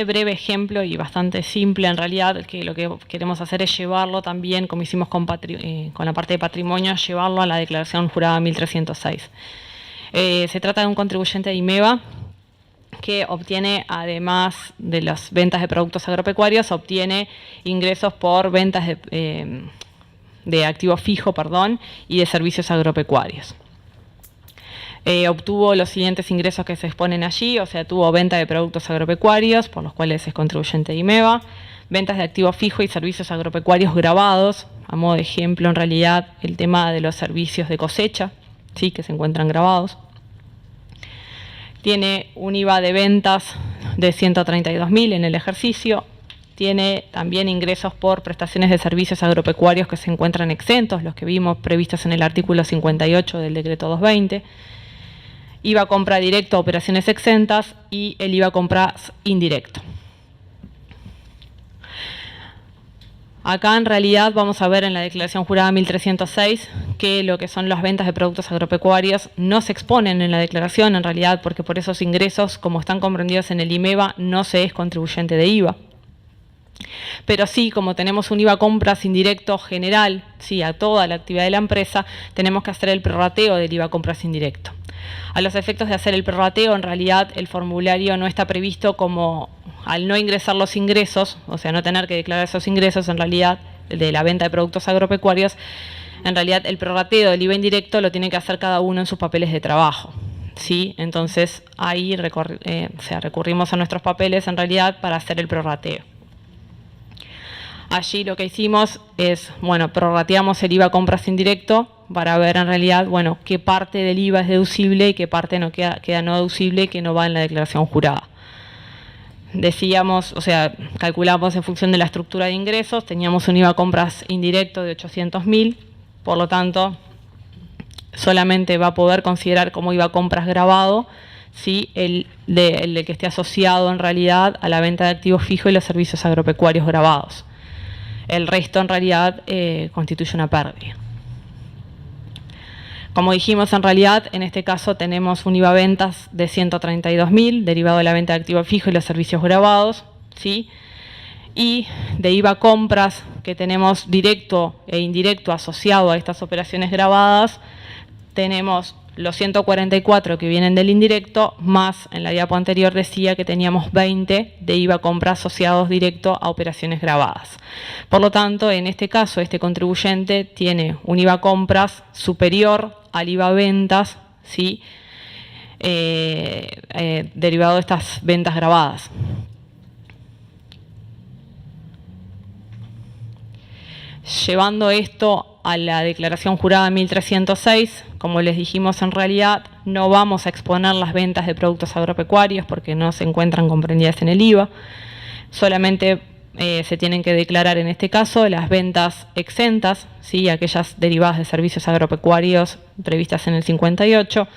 breve ejemplo y bastante simple en realidad, que lo que queremos hacer es llevarlo también, como hicimos con la parte de patrimonio, llevarlo a la declaración jurada 1306. Se trata de un contribuyente de IMEVA que obtiene, además de las ventas de productos agropecuarios, obtiene ingresos por ventas de activo fijo, y de servicios agropecuarios. Obtuvo los siguientes ingresos que se exponen allí, o sea, tuvo venta de productos agropecuarios, por los cuales es contribuyente de IMEVA, ventas de activo fijo y servicios agropecuarios grabados, a modo de ejemplo, en realidad, el tema de los servicios de cosecha, ¿sí?, que se encuentran grabados. Tiene un IVA de ventas de 132.000 en el ejercicio, tiene también ingresos por prestaciones de servicios agropecuarios que se encuentran exentos, los que vimos previstos en el artículo 58 del decreto 220, IVA compra directo a operaciones exentas y el IVA compras indirecto. Acá en realidad vamos a ver en la declaración jurada 1306 que lo que son las ventas de productos agropecuarios no se exponen en la declaración en realidad, porque por esos ingresos, como están comprendidos en el IMEVA, no se es contribuyente de IVA. Pero sí, como tenemos un IVA compras indirecto general, sí, a toda la actividad de la empresa, tenemos que hacer el prorrateo del IVA compras indirecto. A los efectos de hacer el prorrateo, en realidad el formulario no está previsto como, al no ingresar los ingresos, o sea, no tener que declarar esos ingresos, en realidad, de la venta de productos agropecuarios, en realidad el prorrateo del IVA indirecto lo tiene que hacer cada uno en sus papeles de trabajo, ¿sí? Entonces, ahí recurrimos a nuestros papeles, en realidad, para hacer el prorrateo. Allí lo que hicimos es, bueno, prorrateamos el IVA compras indirecto para ver en realidad, bueno, qué parte del IVA es deducible y qué parte no queda no deducible y que no va en la declaración jurada. Decíamos, o sea, calculamos en función de la estructura de ingresos, teníamos un IVA compras indirecto de 800.000, por lo tanto, solamente va a poder considerar como IVA compras grabado, ¿sí? el de que esté asociado en realidad a la venta de activos fijos y los servicios agropecuarios grabados. El resto en realidad constituye una pérdida. Como dijimos, en realidad, en este caso tenemos un IVA ventas de 132.000, derivado de la venta de activos fijos y los servicios grabados, ¿sí? Y de IVA compras que tenemos directo e indirecto asociado a estas operaciones grabadas, tenemos los 144 que vienen del indirecto, más en la diapo anterior decía que teníamos 20 de IVA compras asociados directo a operaciones grabadas. Por lo tanto, en este caso, este contribuyente tiene un IVA compras superior al IVA ventas, ¿sí? Derivado de estas ventas grabadas. Llevando esto a la declaración jurada 1306, como les dijimos, en realidad no vamos a exponer las ventas de productos agropecuarios porque no se encuentran comprendidas en el IVA. Solamente se tienen que declarar en este caso las ventas exentas, ¿sí? Aquellas derivadas de servicios agropecuarios previstas en el 58,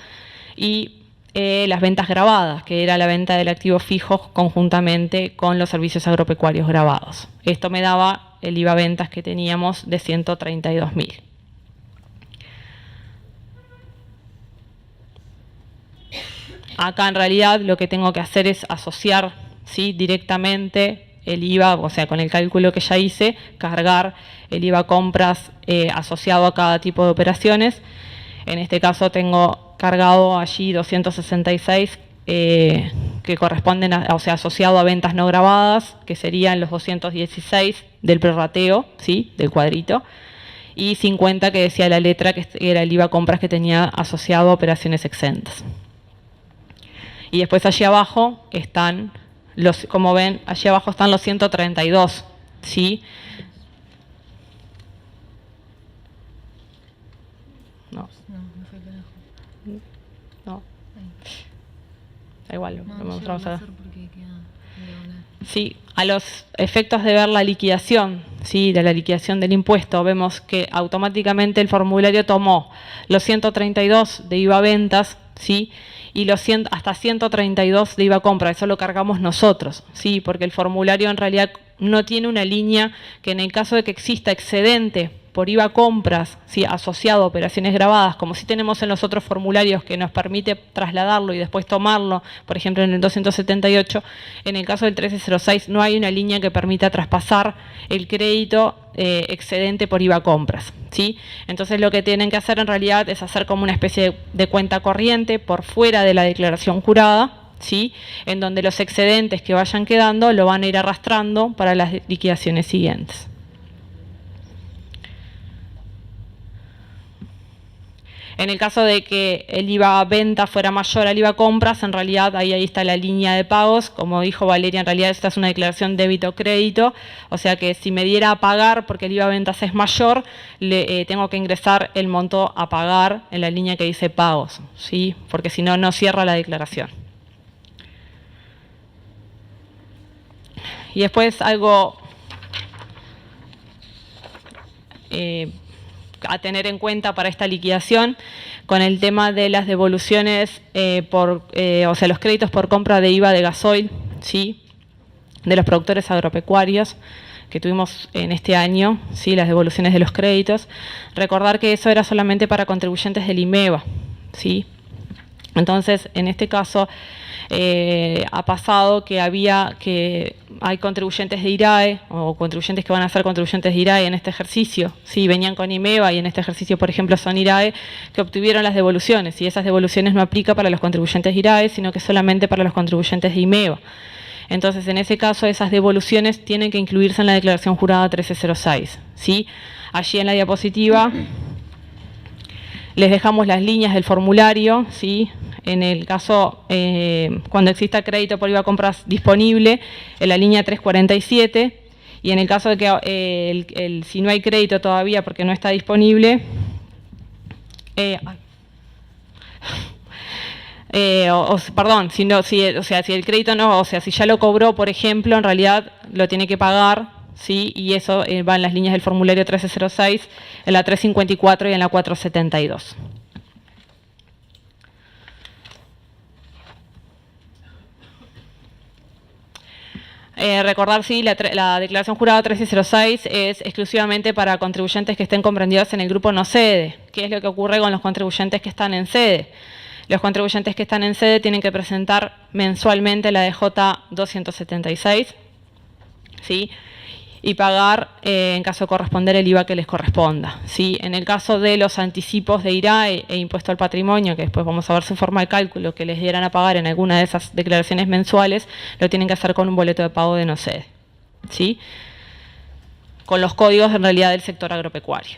y las ventas grabadas, que era la venta del activo fijo conjuntamente con los servicios agropecuarios grabados. Esto me daba el IVA ventas que teníamos de 132.000. Acá en realidad lo que tengo que hacer es asociar, ¿sí? Directamente el IVA, o sea, con el cálculo que ya hice, cargar el IVA compras asociado a cada tipo de operaciones. En este caso tengo cargado allí 266 que corresponden o sea, asociado a ventas no grabadas, que serían los 216 del prorrateo, ¿sí? Del cuadrito, y 50 que decía la letra, que era el IVA compras que tenía asociado a operaciones exentas. Y después allí abajo están como ven, allí abajo están los 132, ¿sí? No. No. Da igual, lo mostramos ahora. Sí, a los efectos de ver la liquidación, ¿sí? De la liquidación del impuesto, vemos que automáticamente el formulario tomó los 132 de IVA ventas, ¿sí? Y los hasta 132 de IVA compra, eso lo cargamos nosotros, ¿sí? Porque el formulario en realidad no tiene una línea que en el caso de que exista excedente por IVA compras, ¿sí? Asociado a operaciones grabadas, como sí tenemos en los otros formularios que nos permite trasladarlo y después tomarlo, por ejemplo en el 278, en el caso del 1306 no hay una línea que permita traspasar el crédito excedente por IVA compras, ¿sí? Entonces lo que tienen que hacer en realidad es hacer como una especie de cuenta corriente por fuera de la declaración jurada, ¿sí? En donde los excedentes que vayan quedando lo van a ir arrastrando para las liquidaciones siguientes. En el caso de que el IVA venta fuera mayor al IVA compras, en realidad ahí está la línea de pagos. Como dijo Valeria, en realidad esta es una declaración débito-crédito, o sea que si me diera a pagar porque el IVA ventas es mayor, tengo que ingresar el monto a pagar en la línea que dice pagos, ¿sí? Porque si no, no cierra la declaración. Y después algo a tener en cuenta para esta liquidación, con el tema de las devoluciones, o sea, los créditos por compra de IVA de gasoil, ¿sí?, de los productores agropecuarios que tuvimos en este año, ¿sí?, las devoluciones de los créditos. Recordar que eso era solamente para contribuyentes del IMEVA, ¿sí? Entonces, en este caso, ha pasado que hay contribuyentes de IRAE o contribuyentes que van a ser contribuyentes de IRAE en este ejercicio, sí, venían con IMEVA y en este ejercicio, por ejemplo, son IRAE, que obtuvieron las devoluciones, y esas devoluciones no aplican para los contribuyentes de IRAE, sino que solamente para los contribuyentes de IMEVA. Entonces, en ese caso, esas devoluciones tienen que incluirse en la declaración jurada 1306, ¿sí? Allí en la diapositiva les dejamos las líneas del formulario, ¿sí? En el caso, cuando exista crédito por IVA compras disponible, en la línea 347, y en el caso de que si no hay crédito todavía porque no está disponible, si el crédito no, o sea, si ya lo cobró, por ejemplo, en realidad lo tiene que pagar, ¿sí? Y eso va en las líneas del formulario 1306, en la 354 y en la 472. Recordar, sí, la declaración jurada 1306 es exclusivamente para contribuyentes que estén comprendidos en el grupo no sede. ¿Qué es lo que ocurre con los contribuyentes que están en sede? Los contribuyentes que están en sede tienen que presentar mensualmente la DJ 276, ¿sí?, y pagar, en caso de corresponder, el IVA que les corresponda, ¿sí? En el caso de los anticipos de IRAE e impuesto al patrimonio, que después vamos a ver su forma de cálculo, que les dieran a pagar en alguna de esas declaraciones mensuales, lo tienen que hacer con un boleto de pago de no sede, ¿sí?, con los códigos en realidad del sector agropecuario.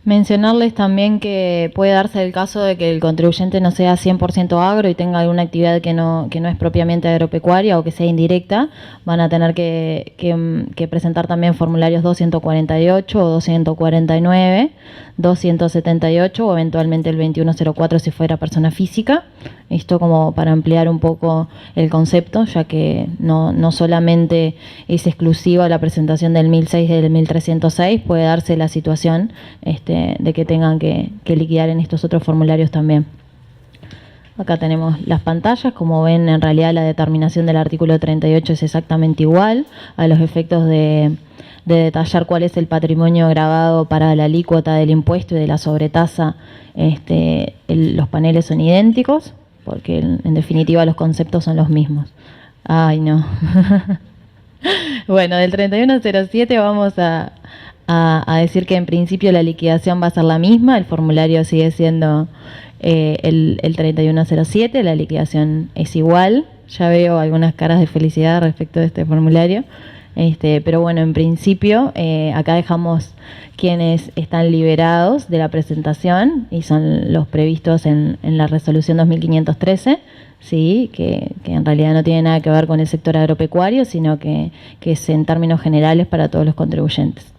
Mencionarles también que puede darse el caso de que el contribuyente no sea 100% agro y tenga alguna actividad que no es propiamente agropecuaria o que sea indirecta. Van a tener que presentar también formularios 248 o 249, 278 o eventualmente el 2104 si fuera persona física. Esto como para ampliar un poco el concepto, ya que no solamente es exclusiva la presentación del 1006 y del 1306, puede darse la situación de que tengan que liquidar en estos otros formularios también. Acá tenemos las pantallas. Como ven, en realidad la determinación del artículo 38 es exactamente igual a los efectos de detallar cuál es el patrimonio gravado para la alícuota del impuesto y de la sobretasa. Los paneles son idénticos, porque en definitiva los conceptos son los mismos. Ay, no. Bueno, del 3107 vamos a decir que en principio la liquidación va a ser la misma, el formulario sigue siendo el 3107, la liquidación es igual. Ya veo algunas caras de felicidad respecto de este formulario. Pero bueno, en principio acá dejamos quienes están liberados de la presentación y son los previstos en la resolución 2513, ¿sí? que en realidad no tiene nada que ver con el sector agropecuario, sino que es en términos generales para todos los contribuyentes.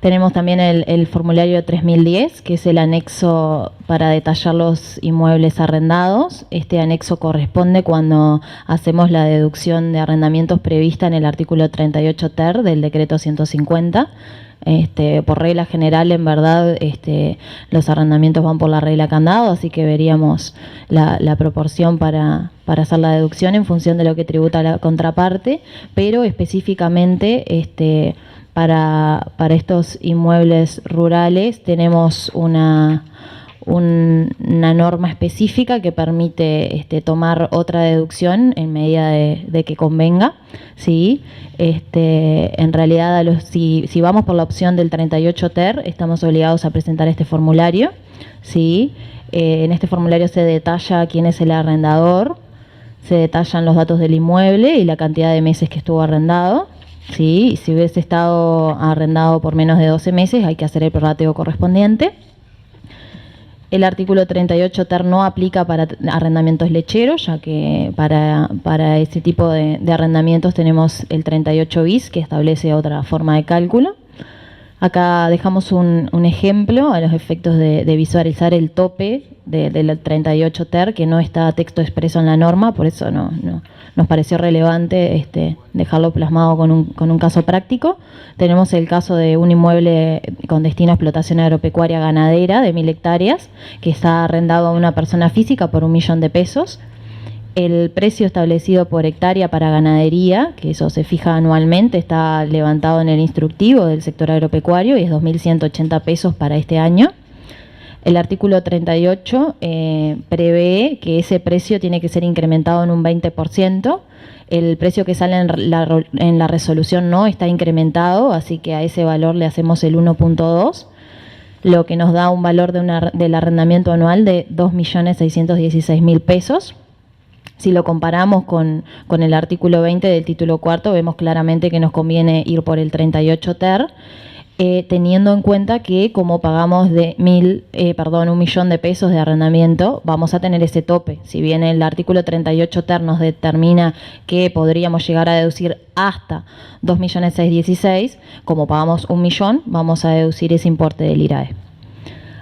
Tenemos también el formulario 3010, que es el anexo para detallar los inmuebles arrendados. Este anexo corresponde cuando hacemos la deducción de arrendamientos prevista en el artículo 38 ter del decreto 150. Por regla general, en verdad, los arrendamientos van por la regla candado, así que veríamos la proporción para hacer la deducción en función de lo que tributa la contraparte, pero específicamente para estos inmuebles rurales tenemos una norma específica que permite tomar otra deducción en medida de que convenga, ¿sí? En realidad, si vamos por la opción del 38 ter, estamos obligados a presentar este formulario, ¿sí? En este formulario se detalla quién es el arrendador, se detallan los datos del inmueble y la cantidad de meses que estuvo arrendado, ¿sí? Y si hubiese estado arrendado por menos de 12 meses, hay que hacer el prorrateo correspondiente. El artículo 38 ter no aplica para arrendamientos lecheros, ya que para ese tipo de arrendamientos tenemos el 38 bis, que establece otra forma de cálculo. Acá dejamos un ejemplo a los efectos de visualizar el tope del 38 TER, que no está texto expreso en la norma, por eso no nos pareció relevante dejarlo plasmado con un caso práctico. Tenemos el caso de un inmueble con destino a explotación agropecuaria ganadera de 1000 hectáreas, que está arrendado a una persona física por 1 millón de pesos. El precio establecido por hectárea para ganadería, que eso se fija anualmente, está levantado en el instructivo del sector agropecuario y es 2.180 pesos para este año. El artículo 38 prevé que ese precio tiene que ser incrementado en un 20%. El precio que sale en la resolución no está incrementado, así que a ese valor le hacemos el 1.2, lo que nos da un valor del arrendamiento anual de 2.616.000 pesos. Si lo comparamos con el artículo 20 del título cuarto, vemos claramente que nos conviene ir por el 38 TER, teniendo en cuenta que como pagamos 1 millón de pesos de arrendamiento, vamos a tener ese tope. Si bien el artículo 38 TER nos determina que podríamos llegar a deducir hasta 2.616.000, como pagamos 1 millón, vamos a deducir ese importe del IRAE.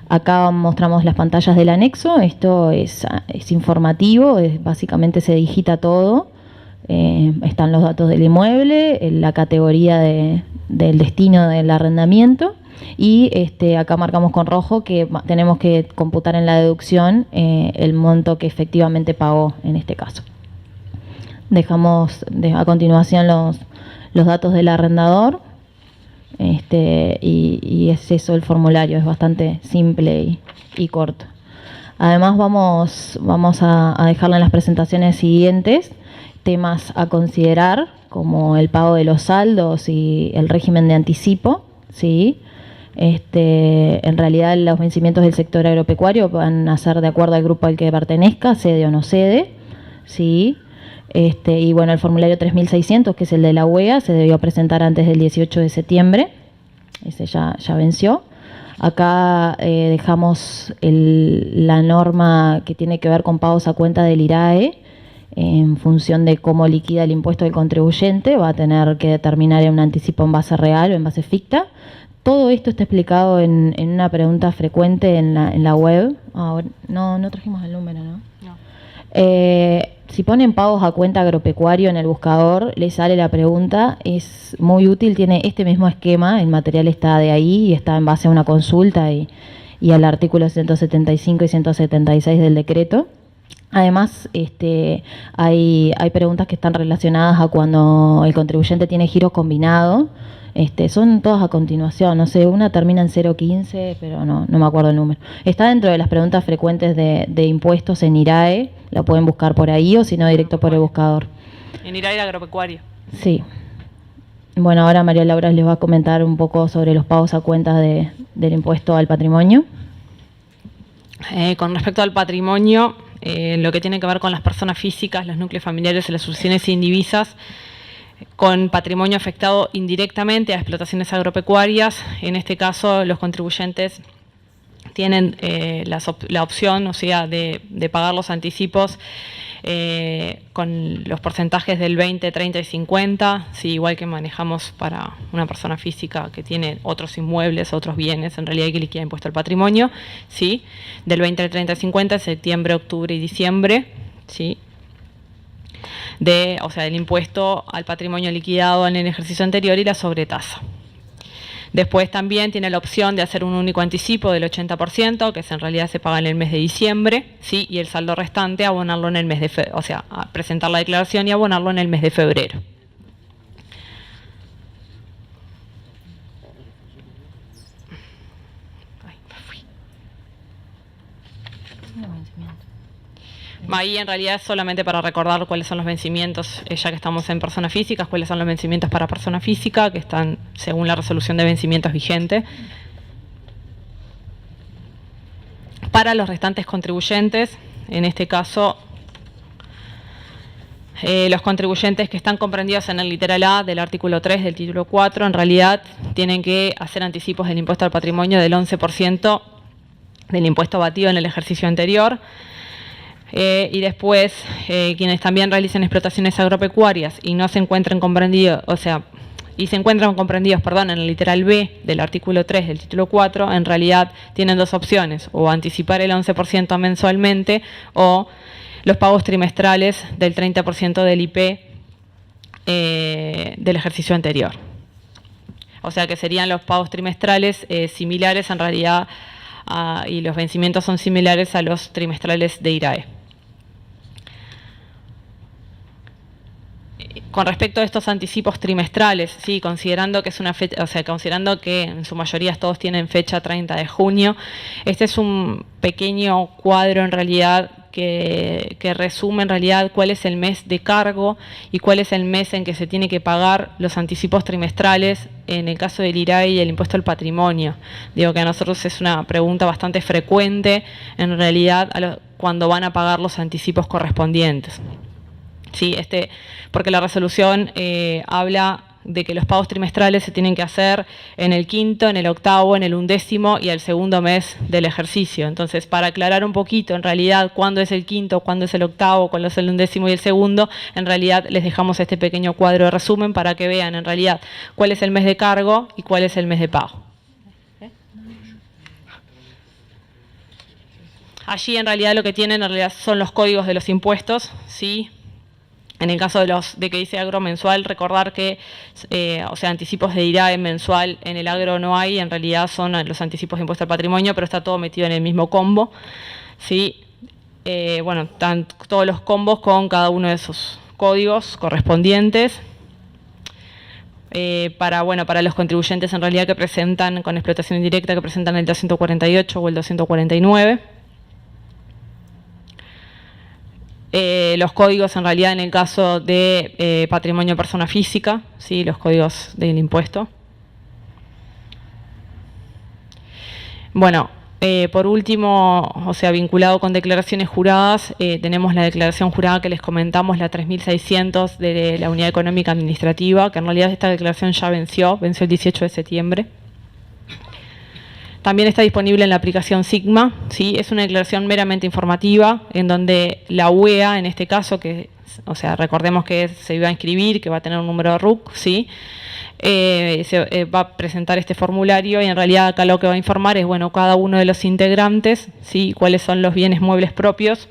Acá mostramos las pantallas del anexo. Esto es informativo, básicamente se digita todo. Están los datos del inmueble, la categoría del destino del arrendamiento y acá marcamos con rojo que tenemos que computar en la deducción el monto que efectivamente pagó en este caso. Dejamos a continuación los datos del arrendador. Y es eso el formulario, es bastante simple y corto. Además vamos a dejarle en las presentaciones siguientes temas a considerar, como el pago de los saldos y el régimen de anticipo, ¿sí? En realidad los vencimientos del sector agropecuario van a ser de acuerdo al grupo al que pertenezca, cede o no cede, ¿sí? Y bueno, el formulario 3600, que es el de la UEA, se debió presentar antes del 18 de septiembre. Ese ya venció. Acá dejamos la norma que tiene que ver con pagos a cuenta del IRAE. En función de cómo liquida el impuesto del contribuyente, va a tener que determinar un anticipo en base real o en base ficta. Todo esto está explicado en una pregunta frecuente en la web. Ahora, no trajimos el número, ¿no? No. Si ponen pagos a cuenta agropecuario en el buscador, les sale la pregunta, es muy útil, tiene este mismo esquema, el material está de ahí y está en base a una consulta y al artículo 175 y 176 del decreto. Además, hay preguntas que están relacionadas a cuando el contribuyente tiene giros combinados. Son todas a continuación, no sé, una termina en 015, pero no me acuerdo el número. Está dentro de las preguntas frecuentes de impuestos en IRAE, la pueden buscar por ahí o si no directo por el buscador. En IRAE agropecuario. Sí. Bueno, ahora María Laura les va a comentar un poco sobre los pagos a cuenta del impuesto al patrimonio. Con respecto al patrimonio, lo que tiene que ver con las personas físicas, los núcleos familiares y las sucesiones indivisas, con patrimonio afectado indirectamente a explotaciones agropecuarias. En este caso, los contribuyentes tienen la opción, o sea, de pagar los anticipos con los porcentajes del 20, 30 y 50, sí, igual que manejamos para una persona física que tiene otros inmuebles, otros bienes, en realidad hay que liquidar impuesto al patrimonio, sí, del 20 al 30 y 50, septiembre, octubre y diciembre, sí. El impuesto al patrimonio liquidado en el ejercicio anterior y la sobretasa. Después también tiene la opción de hacer un único anticipo del 80%, que en realidad se paga en el mes de diciembre, ¿sí? Y el saldo restante abonarlo en el mes de febrero, presentar la declaración y abonarlo en el mes de febrero. Ahí en realidad es solamente para recordar cuáles son los vencimientos, ya que estamos en personas físicas, cuáles son los vencimientos para persona física, que están según la resolución de vencimientos vigente. Para los restantes contribuyentes, en este caso, los contribuyentes que están comprendidos en el literal A del artículo 3 del título 4, en realidad tienen que hacer anticipos del impuesto al patrimonio del 11% del impuesto abatido en el ejercicio anterior. Y después, quienes también realicen explotaciones agropecuarias y no se encuentren comprendidos, y se encuentran comprendidos, perdón, en el literal B del artículo 3 del título 4, en realidad tienen dos opciones, o anticipar el 11% mensualmente o los pagos trimestrales del 30% del IP del ejercicio anterior. O sea que serían los pagos trimestrales similares en realidad y los vencimientos son similares a los trimestrales de IRAE. Con respecto a estos anticipos trimestrales, sí, considerando que es una fecha, o sea, considerando que en su mayoría todos tienen fecha 30 de junio, este es un pequeño cuadro en realidad que resume en realidad cuál es el mes de cargo y cuál es el mes en que se tiene que pagar los anticipos trimestrales en el caso del IRAE y el impuesto al patrimonio. Digo que a nosotros es una pregunta bastante frecuente en realidad cuando van a pagar los anticipos correspondientes. Sí, porque la resolución habla de que los pagos trimestrales se tienen que hacer en el quinto, en el octavo, en el 11º y el segundo mes del ejercicio. Entonces, para aclarar un poquito, en realidad, cuándo es el quinto, cuándo es el octavo, cuándo es el 11º y el segundo, en realidad les dejamos este pequeño cuadro de resumen para que vean en realidad cuál es el mes de cargo y cuál es el mes de pago. Allí en realidad lo que tienen en realidad son los códigos de los impuestos, ¿sí? En el caso de que dice agro mensual, recordar que, o sea, anticipos de IRAE mensual en el agro no hay, en realidad son los anticipos de impuesto al patrimonio, pero está todo metido en el mismo combo, ¿sí? Bueno, están todos los combos con cada uno de esos códigos correspondientes. Para los contribuyentes en realidad que presentan con explotación indirecta, que presentan el 248 o el 249. Los códigos en realidad en el caso de patrimonio persona física, ¿sí? Los códigos del impuesto. Bueno, por último, o sea, vinculado con declaraciones juradas, tenemos la declaración jurada que les comentamos, la 3600 de la Unidad Económica Administrativa, que en realidad esta declaración ya venció el 18 de septiembre. También está disponible en la aplicación Sigma, ¿sí? Es una declaración meramente informativa, en donde la UEA, en este caso, o sea, recordemos que se iba a inscribir, que va a tener un número de RUC, ¿sí? Va a presentar este formulario y en realidad acá lo que va a informar es, bueno, cada uno de los integrantes, ¿sí? Cuáles son los bienes muebles propios,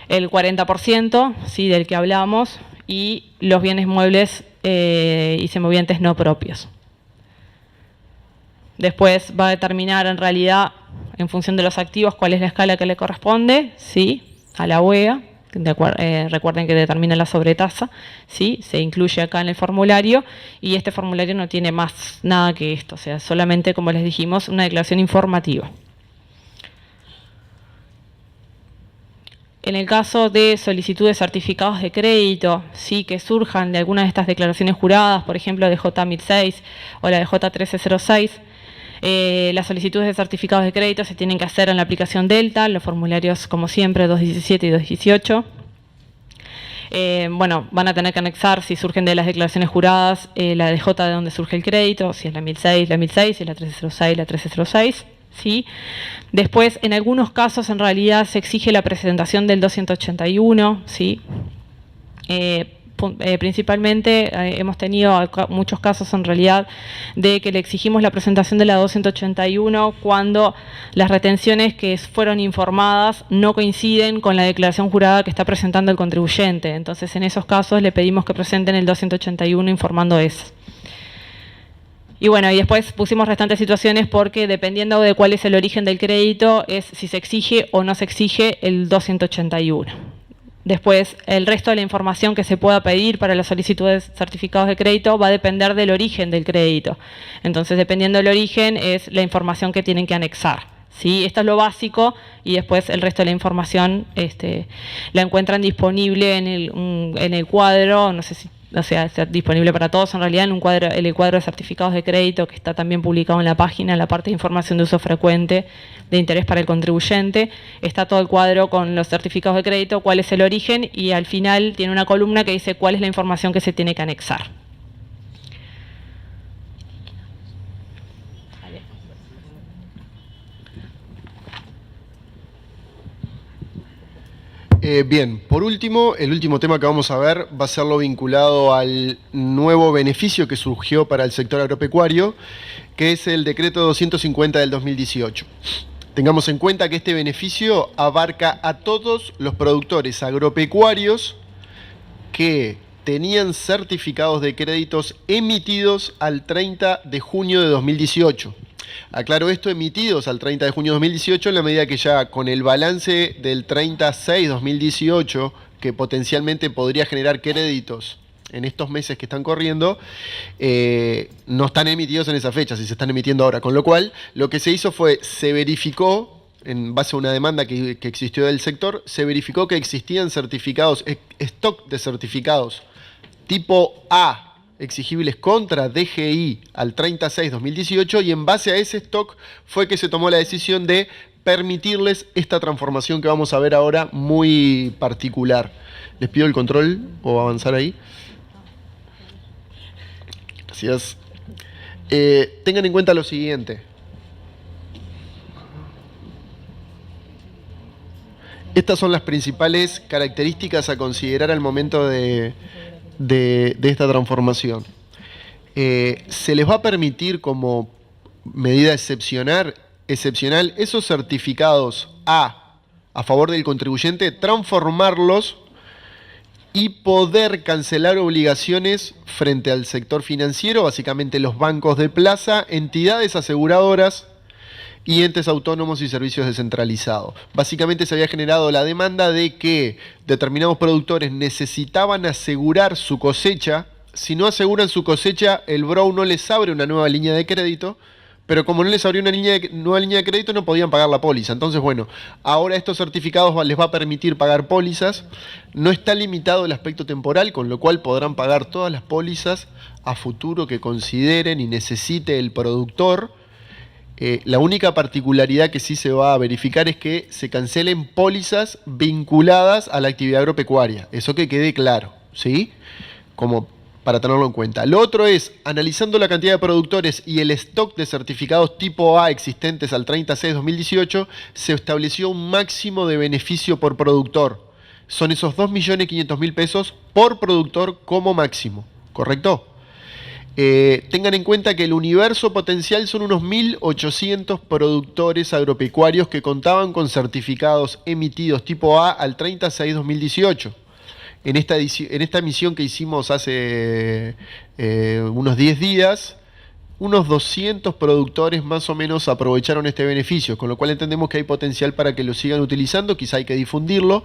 el 40%, ¿sí? Del que hablamos, y los bienes muebles y semovientes no propios. Después va a determinar en realidad, en función de los activos, cuál es la escala que le corresponde, ¿sí? A la UEA, recuerden que determina la sobretasa, ¿sí? Se incluye acá en el formulario y este formulario no tiene más nada que esto, o sea, solamente, como les dijimos, una declaración informativa. En el caso de solicitudes de certificados de crédito, sí, que surjan de algunas de estas declaraciones juradas, por ejemplo de J1006 o la de J1306, las solicitudes de certificados de crédito se tienen que hacer en la aplicación Delta, los formularios como siempre 217 y 218. Bueno, van a tener que anexar, si surgen de las declaraciones juradas, la DJ de donde surge el crédito, si es la 1006, la 1006, si es la 1306, la 1306. ¿Sí? Después, en algunos casos, en realidad, se exige la presentación del 281, ¿sí? Principalmente hemos tenido muchos casos en realidad de que le exigimos la presentación de la 281 cuando las retenciones que fueron informadas no coinciden con la declaración jurada que está presentando el contribuyente. Entonces, en esos casos le pedimos que presenten el 281 informando eso. Y bueno, y después pusimos restantes situaciones porque dependiendo de cuál es el origen del crédito es si se exige o no se exige el 281. Después, el resto de la información que se pueda pedir para las solicitudes de certificados de crédito va a depender del origen del crédito. Entonces, dependiendo del origen, es la información que tienen que anexar, ¿sí? Esto es lo básico y después el resto de la información la encuentran disponible en el cuadro, no sé si, o sea, está disponible para todos en realidad, en el cuadro de certificados de crédito que está también publicado en la página, en la parte de información de uso frecuente de interés para el contribuyente. Está todo el cuadro con los certificados de crédito, cuál es el origen y al final tiene una columna que dice cuál es la información que se tiene que anexar. Bien, por último, el último tema que vamos a ver va a ser lo vinculado al nuevo beneficio que surgió para el sector agropecuario, que es el decreto 250 del 2018. Tengamos en cuenta que este beneficio abarca a todos los productores agropecuarios que tenían certificados de créditos emitidos al 30 de junio de 2018. Aclaro esto, emitidos al 30 de junio de 2018, en la medida que ya con el balance del 30/6/2018, que potencialmente podría generar créditos en estos meses que están corriendo, no están emitidos en esa fecha, si se están emitiendo ahora. Con lo cual, lo que se hizo fue, se verificó, en base a una demanda que existió del sector, se verificó que existían certificados, stock de certificados tipo A, exigibles contra DGI al 30/6/2018, y en base a ese stock fue que se tomó la decisión de permitirles esta transformación que vamos a ver ahora, muy particular. Les pido el control o avanzar ahí. Gracias. Tengan en cuenta lo siguiente. Estas son las principales características a considerar al momento de esta transformación. Se les va a permitir como medida excepcional esos certificados a favor del contribuyente, transformarlos y poder cancelar obligaciones frente al sector financiero, básicamente los bancos de plaza, entidades aseguradoras y entes autónomos y servicios descentralizados. Básicamente se había generado la demanda de que determinados productores necesitaban asegurar su cosecha. Si no aseguran su cosecha, el BROU no les abre una nueva línea de crédito, pero como no les abrió una nueva línea de crédito, no podían pagar la póliza. Entonces, bueno, ahora estos certificados les va a permitir pagar pólizas. No está limitado el aspecto temporal, con lo cual podrán pagar todas las pólizas a futuro que consideren y necesite el productor. La única particularidad que sí se va a verificar es que se cancelen pólizas vinculadas a la actividad agropecuaria. Eso que quede claro, ¿sí? Como para tenerlo en cuenta. Lo otro es, analizando la cantidad de productores y el stock de certificados tipo A existentes al 30/6/2018, se estableció un máximo de beneficio por productor. Son esos 2.500.000 pesos por productor como máximo, ¿correcto? Tengan en cuenta que el universo potencial son unos 1.800 productores agropecuarios que contaban con certificados emitidos tipo A al 30/6/2018. En esta emisión que hicimos hace unos 10 días, unos 200 productores más o menos aprovecharon este beneficio, con lo cual entendemos que hay potencial para que lo sigan utilizando, quizá hay que difundirlo.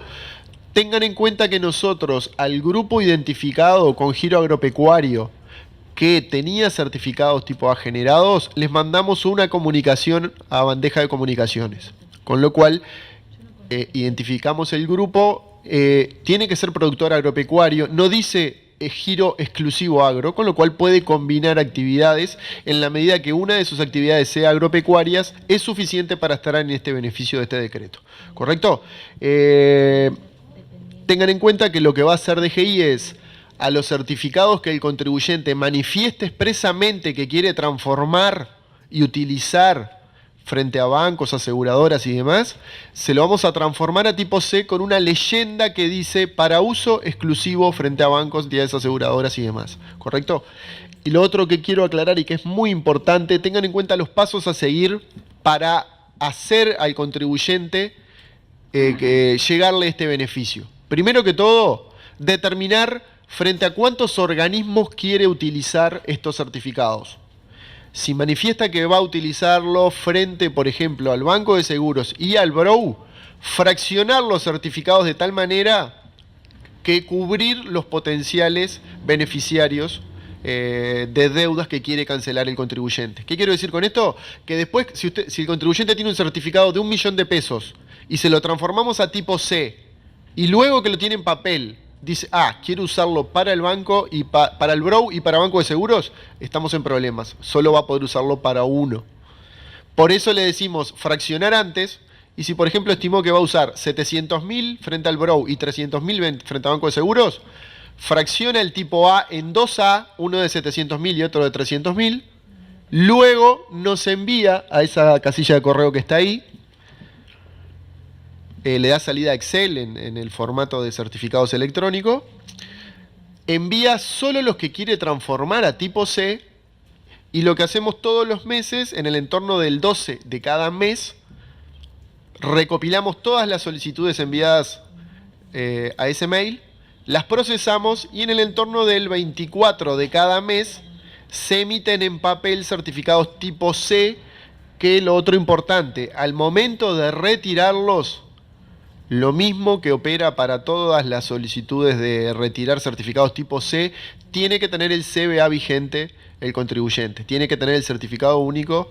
Tengan en cuenta que nosotros, al grupo identificado con giro agropecuario, que tenía certificados tipo A generados, les mandamos una comunicación a bandeja de comunicaciones. Con lo cual, identificamos el grupo, tiene que ser productor agropecuario, no dice giro exclusivo agro, con lo cual puede combinar actividades en la medida que una de sus actividades sea agropecuarias, es suficiente para estar en este beneficio de este decreto. ¿Correcto? Tengan en cuenta que lo que va a hacer DGI es, a los certificados que el contribuyente manifieste expresamente que quiere transformar y utilizar frente a bancos, aseguradoras y demás, se lo vamos a transformar a tipo C con una leyenda que dice para uso exclusivo frente a bancos, entidades aseguradoras y demás. ¿Correcto? Y lo otro que quiero aclarar y que es muy importante, tengan en cuenta los pasos a seguir para hacer al contribuyente llegarle este beneficio. Primero que todo, determinar frente a cuántos organismos quiere utilizar estos certificados. Si manifiesta que va a utilizarlo frente, por ejemplo, al Banco de Seguros y al BROU, fraccionar los certificados de tal manera que cubrir los potenciales beneficiarios de deudas que quiere cancelar el contribuyente. ¿Qué quiero decir con esto? Que después, si el contribuyente tiene un certificado de 1 millón de pesos y se lo transformamos a tipo C, y luego que lo tiene en papel, dice, quiero usarlo para el banco y para el BROU y para Banco de Seguros, estamos en problemas. Solo va a poder usarlo para uno. Por eso le decimos fraccionar antes, y si por ejemplo estimó que va a usar 700.000 frente al BROU y 300.000 frente a Banco de Seguros, fracciona el tipo A en 2A, uno de 700.000 y otro de 300.000, luego nos envía a esa casilla de correo que está ahí, le da salida a Excel en el formato de certificados electrónicos, envía solo los que quiere transformar a tipo C, y lo que hacemos todos los meses, en el entorno del 12 de cada mes, recopilamos todas las solicitudes enviadas a ese mail, las procesamos y en el entorno del 24 de cada mes se emiten en papel certificados tipo C, que lo otro importante, al momento de retirarlos, lo mismo que opera para todas las solicitudes de retirar certificados tipo C, tiene que tener el CBA vigente el contribuyente, tiene que tener el certificado único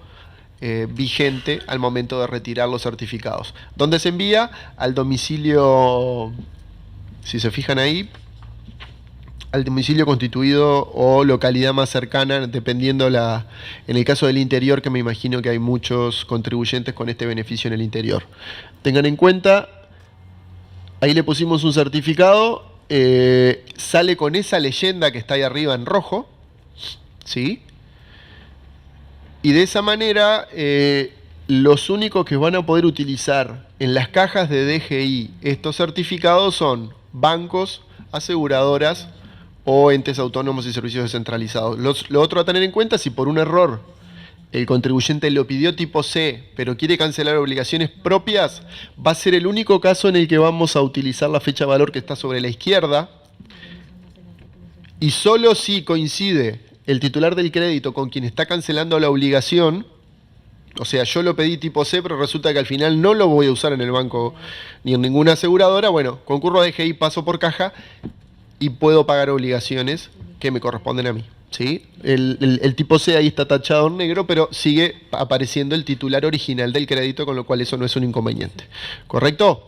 vigente al momento de retirar los certificados. ¿Dónde se envía? Al domicilio, si se fijan ahí, al domicilio constituido o localidad más cercana, dependiendo en el caso del interior, que me imagino que hay muchos contribuyentes con este beneficio en el interior. Tengan en cuenta, ahí le pusimos un certificado, sale con esa leyenda que está ahí arriba en rojo, ¿sí? Y de esa manera, los únicos que van a poder utilizar en las cajas de DGI estos certificados son bancos, aseguradoras o entes autónomos y servicios descentralizados. Lo otro a tener en cuenta, si por un error el contribuyente lo pidió tipo C, pero quiere cancelar obligaciones propias, va a ser el único caso en el que vamos a utilizar la fecha valor que está sobre la izquierda, y solo si coincide el titular del crédito con quien está cancelando la obligación, o sea, yo lo pedí tipo C, pero resulta que al final no lo voy a usar en el banco ni en ninguna aseguradora, bueno, concurro a DGI, paso por caja y puedo pagar obligaciones que me corresponden a mí, ¿sí? El tipo C ahí está tachado en negro, pero sigue apareciendo el titular original del crédito, con lo cual eso no es un inconveniente. ¿Correcto?